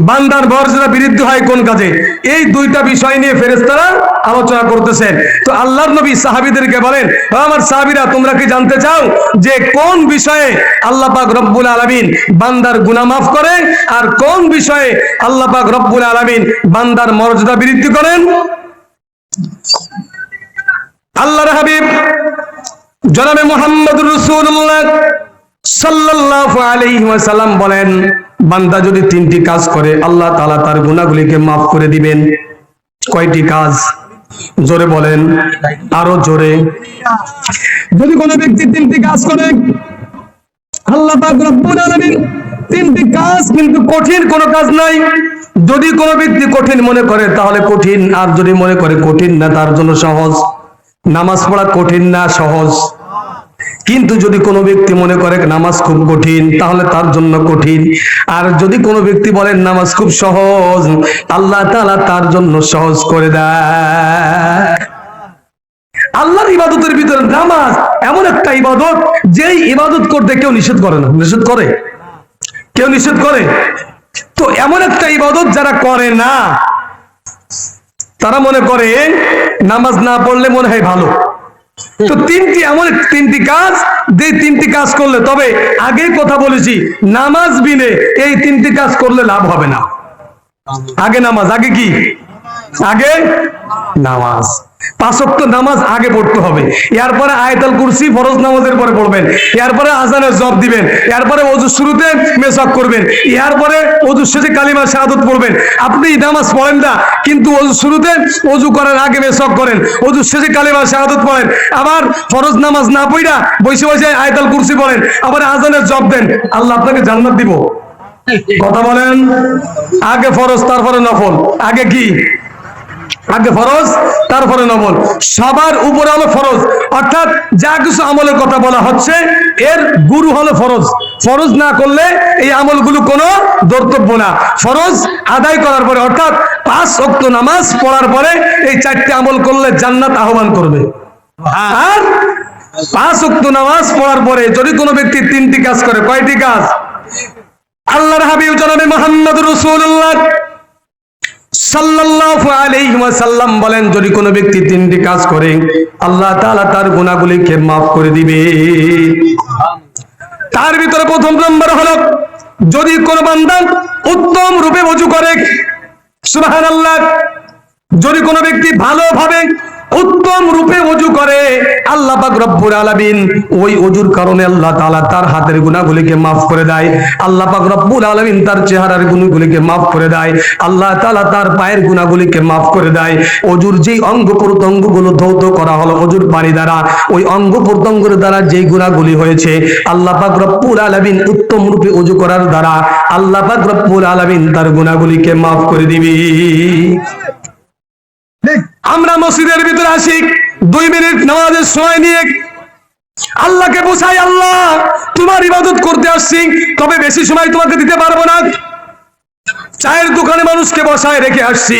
বান্দার মর্যাদা বৃদ্ধি হয় কোন কাজে? এই দুইটা বিষয় নিয়ে ফেরেশতারা আলোচনা করতেছেন। তো আল্লাহর নবী সাহাবীদেরকে বলেন, আমার সাহাবীরা, তোমরা কি জানতে চাও যে কোন বিষয়ে আল্লাহ পাক রব্বুল আলামিন বান্দার গুনাহ মাফ করে, আর কোন বিষয়ে আল্লাহ পাক রব্বুল আলামিন বান্দার মর্যাদা বৃদ্ধি করেন? আল্লাহর হাবিব জনাবে মুহাম্মদুর রাসূলুল্লাহ সাল্লাল্লাহু আলাইহি ওয়াসাল্লাম বলেন, বান্দা যদি তিনটি কাজ করে আল্লাহ তাআলা তার গুনাহগুলিকে মাফ করে দিবেন। কয়টি কাজ? জোরে বলেন, আরো জোরে। যদি কোনো ব্যক্তি তিনটি কাজ করে, আল্লাহ পাক রব্বুল আলামিন তিনটি কাজ, কিন্তু কঠিন কোনো কাজ নাই। যদি কোনো ব্যক্তি কঠিন মনে করে তাহলে কঠিন, আর যদি মনে করে কঠিন না তার জন্য সহজ। নামাজ পড়া কঠিন না সহজ, কিন্তু যদি কোনো ব্যক্তি মনে করে নামাজ খুব কঠিন তাহলে তার জন্য কঠিন। আর যদি কোনো ব্যক্তি বলেন নামাজ খুব সহজ, আল্লাহ তাআলা তার জন্য সহজ করে দেয়। আল্লাহর ইবাদতের ভিতরে নামাজ এমন একটা ইবাদত, যেই ইবাদত করতে কেউ নিষেধ করে না। নিষেধ করে? কেউ নিষেধ করে? তো এমন একটা ইবাদত যারা করে না, তারা মনে করে নামাজ না পড়লে মনে হয় ভালো। তো এমন তিনটি কাজ, যে তিনটি কাজ করলে, তবে আগেই কথা বলেছি, নামাজ বিনে এই তিনটি কাজ করলে লাভ হবে না। আগে নামাজ, আগে কি? আগে নামাজ। 5 ওয়াক্ত নামাজ আগে পড়তে হবে, এরপরে আয়াতুল কুরসি ফরজ নামাজের পরে পড়বেন, এরপরে আজানের জবাব দিবেন, এরপরে ওযু শুরুতে মেসাক করবেন, এরপরে ওযু শেষে কালিমা শাহাদাত পড়বেন। আপনি নামাজ পড়েন না, কিন্তু ওযু শুরুতে ওযু করার আগে মেসাক করেন, ওযু শেষে কালিমা শাহাদাত পড়েন, আবার ফরজ নামাজ না পড়া বসে বসে আয়াতুল কুরসি পড়েন, আবার আজানের জবাব দেন। আল্লাহ আপনাকে জান্নাত দিব? কথা বলেন, আগে ফরজ তারপরে নফল। আগে কি? আগে ফরজ তারপরে নফল। সবার উপরে হলো ফরজ, অর্থাৎ যা কিছু আমলের কথা বলা হচ্ছে এর গুরু হলো ফরজ। ফরজ না করলে এই আমলগুলো কোনো ধর্তব্য না। ফরজ আদায় করার পরে, অর্থাৎ 5 ওয়াক্ত নামাজ পড়ার পরে এই 4টি আমল করলে জান্নাত আহ্বান করবে। আর 5 ওয়াক্ত নামাজ পড়ার পরে যদি কোনো ব্যক্তি 3টি কাজ করে, কয়টি কাজ? আল্লাহর হাবিব জনাবে মুহাম্মদ রাসূলুল্লাহ সাল্লাল্লাহু আলাইহি ওয়াসাল্লাম বলেন, যদি কোনো ব্যক্তি 3টি কাজ করে আল্লাহ তাআলা তার গুনাহগুলিকে মাফ করে দিবে। তার ভিতরে প্রথম নম্বর হলো, যদি কোনো বান্দা উত্তম রূপে ওযু করে, সুবহানাল্লাহ, যদি কোনো ব্যক্তি ভালোভাবে উত্তম রূপে ওযু করে, আল্লাহ পাক রব্বুল আলামিন ওই ওযুর কারণে আল্লাহ তাআলা তার হাতের গুনাহগুলিকে maaf করে দেয়। আল্লাহ পাক রব্বুল আলামিন তার চেহারার গুনাহগুলিকে maaf করে দেয়। আল্লাহ তাআলা তার পায়ের গুনাহগুলিকে maaf করে দেয়। ওযুর যেই অঙ্গ প্রত্যঙ্গগুলো ধৌত করা হলো ওযুর পানি দ্বারা, ওই অঙ্গ প্রত্যঙ্গের দ্বারা যেই গুনাহগুলি হয়েছে আল্লাহ পাক রব্বুল আলামিন উত্তম রূপে ওযু করার দ্বারা আল্লাহ পাক রব্বুল আলামিন তার গুনাহগুলিকে maaf করে দিবে। আমরা মসজিদের ভিতরে আসি, 2 মিনিট নামাজের সময় নিয়ে আল্লাহকে বোঝাই, আল্লাহ তোমার ইবাদত করতে আসছি, তবে বেশি সময় তোমাকে দিতে পারবো না। চায়ের দোকানে মানুষকে বসায় রেখে আসছি,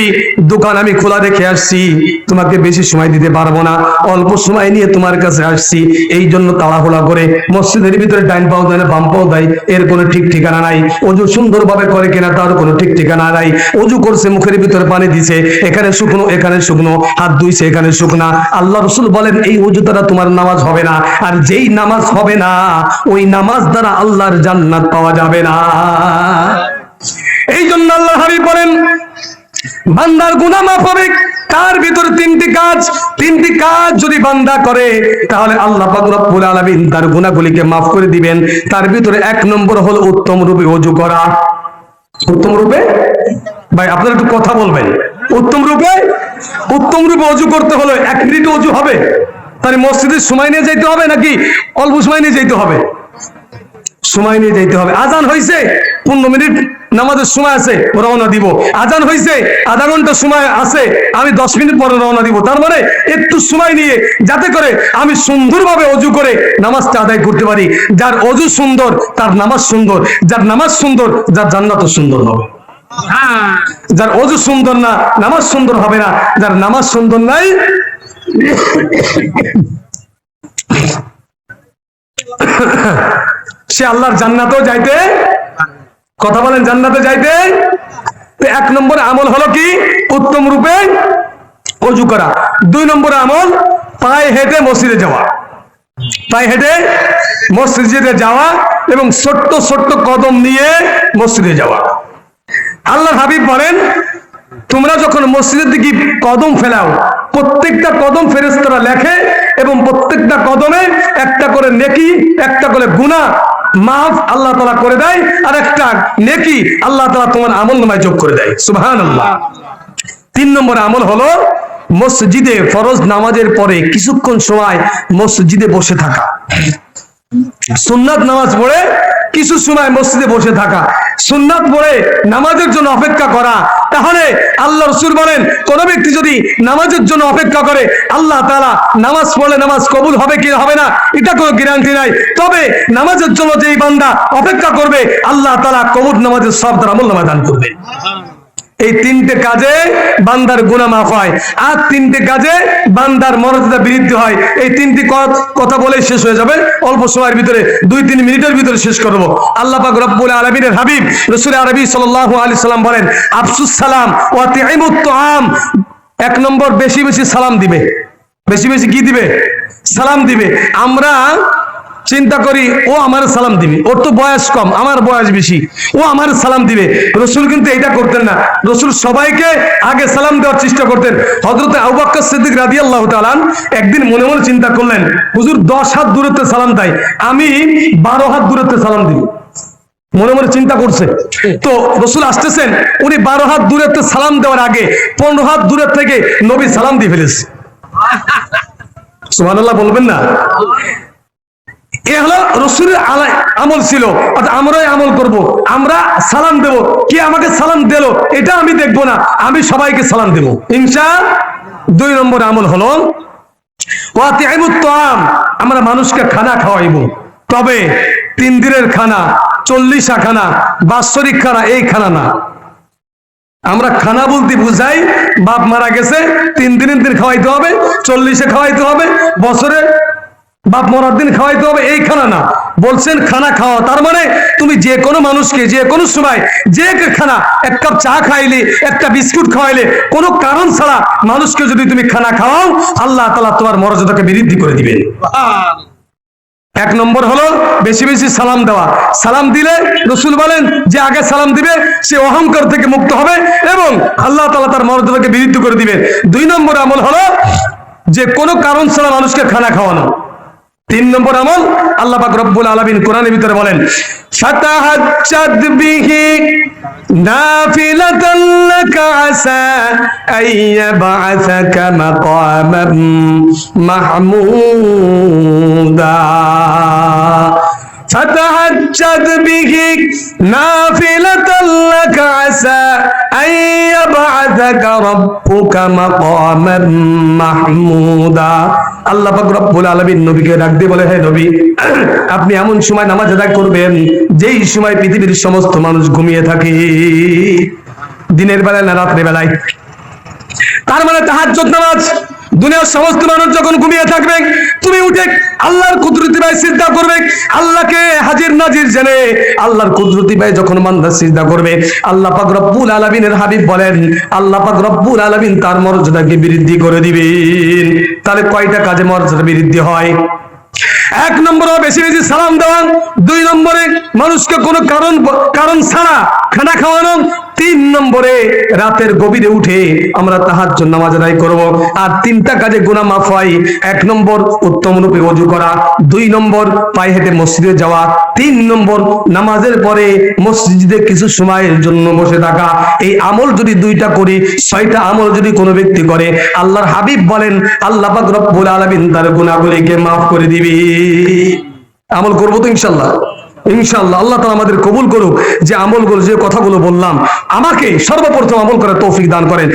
দোকান আমি খোলা রেখে আসছি, তোমাকে বেশি সময় দিতে পারবো না, অল্প সময় নিয়ে তোমার কাছে আসছি। এই জন্য তাড়াহুড়া করে মসজিদের ভিতরে ডাইন পাও দেয় না বাম পাও দেয়, এর কোনো ঠিক ঠিকানা নাই। ওযু সুন্দরভাবে করে কিনা তার কোনো ঠিক ঠিকানা নাই। ওযু করছে, মুখের ভিতরে পানি দিছে, এখানে শুকনো এখানে শুকনো, হাত ধুইছে এখানে শুকনা। আল্লাহ রাসূল বলেন, এই ওযু দ্বারা তোমার নামাজ হবে না, আর যেই নামাজ হবে না ওই নামাজ দ্বারা আল্লাহর জান্নাত পাওয়া যাবে না। এই জন্য আল্লাহর হাবিব বলেন, বান্দার গুনাহ মাফ হবে তার ভিতরে 3টি কাজ যদি বান্দা করে তাহলে আল্লাহ পাক রব্বুল আলামিন তার গুনাহগুলিকে maaf করে দিবেন। তার ভিতরে 1 নম্বর হলো উত্তম রূপে ওযু করা। উত্তম রূপে, ভাই আপনারা একটু কথা বলবেন। উত্তম রূপে ওযু করতে হলো 1 মিনিট ওযু হবে? তার মসজিদের সময় নিয়ে যেতে হবে নাকি অল্প সময় নিয়ে যেতে হবে? সময় নিয়ে যেতে হবে। আজান হয়েছে, 15 মিনিট নামাজের সময় আছে, রওনা দিব। আজান হয়েছে, আধা ঘন্টা সময় আছে, আমি 10 মিনিট পরে রওনা দিব। তার মানে একটু সময় নিয়ে, যাতে করে আমি সুন্দরভাবে ওযু করে নামাজটা আদায় করতে পারি। যার ওযু সুন্দর তার নামাজ সুন্দর, যার নামাজ সুন্দর যার জান্নাতও সুন্দর হবে। যার ওযু সুন্দর না নামাজ সুন্দর হবে না, যার নামাজ সুন্দর নাই সে আল্লাহর জান্নাতেও যাইতে, কথা বলেন, জান্নাতে যাইতে। 1 নম্বর আমল হলো কি? উত্তম রূপে ওযু করা। 2 নম্বর আমল পায়ে হেঁটে মসজিদে যাওয়া। পায়ে হেঁটে মসজিদে যাওয়া এবং ছোট্ট ছোট্ট কদম নিয়ে মসজিদে যাওয়া। আল্লাহর হাবিব বলেন, তোমরা যখন মসজিদের দিকে কদম ফেলাও, প্রত্যেকটা কদম ফেরেশতারা লেখে এবং প্রত্যেকটা কদমে একটা করে নেকি, একটা করে গুনাহ মাফ আল্লাহ তাআলা করে দেয়, আর একটা নেকি আল্লাহ তাআলা তোমার আমলনামায় যোগ করে দেয়। সুবহানাল্লাহ। 3 নম্বর আমল হলো মসজিদে ফরজ নামাজের পরে কিছুক্ষণ সময় মসজিদে বসে থাকা। সুন্নাত নামাজ পড়ে কিছু সময় মসজিদে বসে থাকা, সুন্নাত পড়ে নামাজের জন্য অপেক্ষা করা। তাহলে আল্লাহ রাসূল বলেন, কোন ব্যক্তি যদি নামাজের জন্য অপেক্ষা করে আল্লাহ তাআলা নামাজ পড়লে নামাজ কবুল হবে কি হবে না এটা কোনো গ্যারান্টি নাই। তবে নামাজের জন্য যেই বান্দা অপেক্ষা করবে আল্লাহ তাআলা কবুল নামাজের সব তার আমলনামায় দান করবে। এই 3টে কাজে বান্দার গুনাহ মাফ হয়, আর 3টে কাজে বান্দার মর্যাদা বৃদ্ধি হয়। এই 3টি কথা বলে শেষ হয়ে যাবে অল্প সময়ের ভিতরে, 2-3 মিনিটের ভিতরে শেষ করব। আল্লাহ পাক রব্বুল আলামিনের হাবিব রাসূল আরবি সাল্লাল্লাহু আলাইহি সাল্লাম বলেন, আফসুস সালাম ওয়া তি'মুত তুআম। 1 নম্বর বেশি বেশি সালাম দিবে। বেশি বেশি কি দিবে? সালাম দিবে। আমরা চিন্তা করি ও আমার সালাম দিবে, ওর তো বয়স কম, আমার বয়স বেশি, ও আমার সালাম দিবে। রাসূল কিন্তু এটা করতেন না। রাসূল সবাইকে আগে সালাম দেওয়ার চেষ্টা করতেন। হযরত আবু বকর সিদ্দিক রাদিয়াল্লাহু তাআলা একদিন মনে মনে চিন্তা করলেন, হুজুর 10 হাত দূরত্বে সালাম দেয়, আমি 12 হাত দূরত্বে সালাম দিব। মনে মনে চিন্তা করছে। তো রাসূল আসতেছেন, উনি 12 হাত দূরত্বে সালাম দেওয়ার আগে 15 হাত দূরের থেকে নবী সালাম দিয়ে ফেলেছে। সুবহানাল্লাহ বলবেন না? এ হলো রসুলের আমল ছিল। অর্থাৎ আমরাই আমল করব, আমরা সালাম দেব, কে আমাকে সালাম দিল এটা আমি দেখবো না, আমি সবাইকে সালাম দেব ইনশাআল্লাহ। 2 নম্বর আমল হলো ওয়াতি'মুত তাআম, আমরা মানুষকে খানা খাওয়াইব। তবে 3 দিনের খানা, 40 খানা, বাৎসরিক খানা, এই খানা না। আমরা খানা বলতে বুঝাই বাপ মারা গেছে 3 দিনের দিন খাওয়াইতে হবে, 40-এ খাওয়াইতে হবে, বছরে বাপ মরার দিন খাওয়াইতে হবে, এই খানা না। বলছেন খানা খাওয়া, তার মানে তুমি যে কোনো মানুষকে যে কোনো সময় যে খানা, 1 কাপ চা খাইলে, একটা বিস্কুট খাওয়াইলে, কোনো কারণ ছাড়া মানুষকে যদি তুমি খানা খাওয়াও, আল্লাহ তাআলা তোমার মর্যাদাকে বৃদ্ধি করে দিবেন। 1 নম্বর হলো বেশি বেশি সালাম দেওয়া। সালাম দিলে রসুল বলেন যে আগে সালাম দিবে সে অহংকার থেকে মুক্ত হবে এবং আল্লাহ তাআলা তার মর্যাদাকে বৃদ্ধি করে দিবেন। 2 নম্বর আমল হলো যে কোনো কারণ ছাড়া মানুষকে খানা খাওয়ানো। 3 নম্বর আমল আল্লাহ পাক রব্বুল আলামিন কোরআনের ভিতরে বলেন ফাতাহাজ্জাদ বিহি নাফিলাতান লাকা আসা আইয়াবআসাকা মাকামান মাহমুদা। فتهجد به نافلة لك عسى أن يبعثك ربك مقاما محمودا। আল্লাহ পাক রব্বুল আলামিন নবীকে ডাক দিয়ে বলে, হে নবী, আপনি এমন সময় নামাজ আদায় করবেন যেই সময় পৃথিবীর সমস্ত মানুষ ঘুমিয়ে থাকে, দিনের বেলায় না রাত্রে বেলায়। তার মানে তাহাজ্জুদ নামাজ, দুনিয়ার সমস্ত মানুষ যখন ঘুমিয়ে থাকবে, তুমি উঠে আল্লাহর কুদরতি ভাই সিজদা করবে, আল্লাহকে হাজির নাজির জেনে আল্লাহর কুদরতি ভাই যখন বান্দা সিজদা করবে, আল্লাহ পাক রব্বুল আলামিনের হাবিব বলেন আল্লাহ পাক রব্বুল আলামিন তার মর্যাদাকে বৃদ্ধি করে দিবেন। তাহলে কয়টা কাজে মর্যাদা বৃদ্ধি হয়? 1 নম্বরে বেশি বেশি সালাম দেওয়া, 2 নম্বরে মানুষকে কোনো কারণ ছাড়া খানা খাওয়ানো, 3 নম্বরে রাতের গভীরে উঠে আমরা তাহাজ্জুদ নামাজ আদায় করব। আর 3টা কাজে গুনাহ মাফ হয়। 1 নম্বর উত্তম রূপে ওযু করা, 2 নম্বর পায়ে হেঁটে মসজিদে যাওয়া, 3 নম্বর নামাজের পরে মসজিদে কিছু সময়ের জন্য বসে থাকা। এই আমল যদি 2টা করি, 6টা আমল যদি কোনো ব্যক্তি করে, আল্লাহর হাবিব বলেন আল্লাহ পাক রব্বুল আলামিন তার গুনাহগুলিকে মাফ করে দিবে। আমল করবো তো ইনশাআল্লাহ? ইনশাআল্লাহ আল্লাহ তাআলা আমাদের কবুল করুক। যে আমলগুলো, যে কথাগুলো বললাম, আমাকে সর্বপ্রথম আমল করার তৌফিক দান করেন।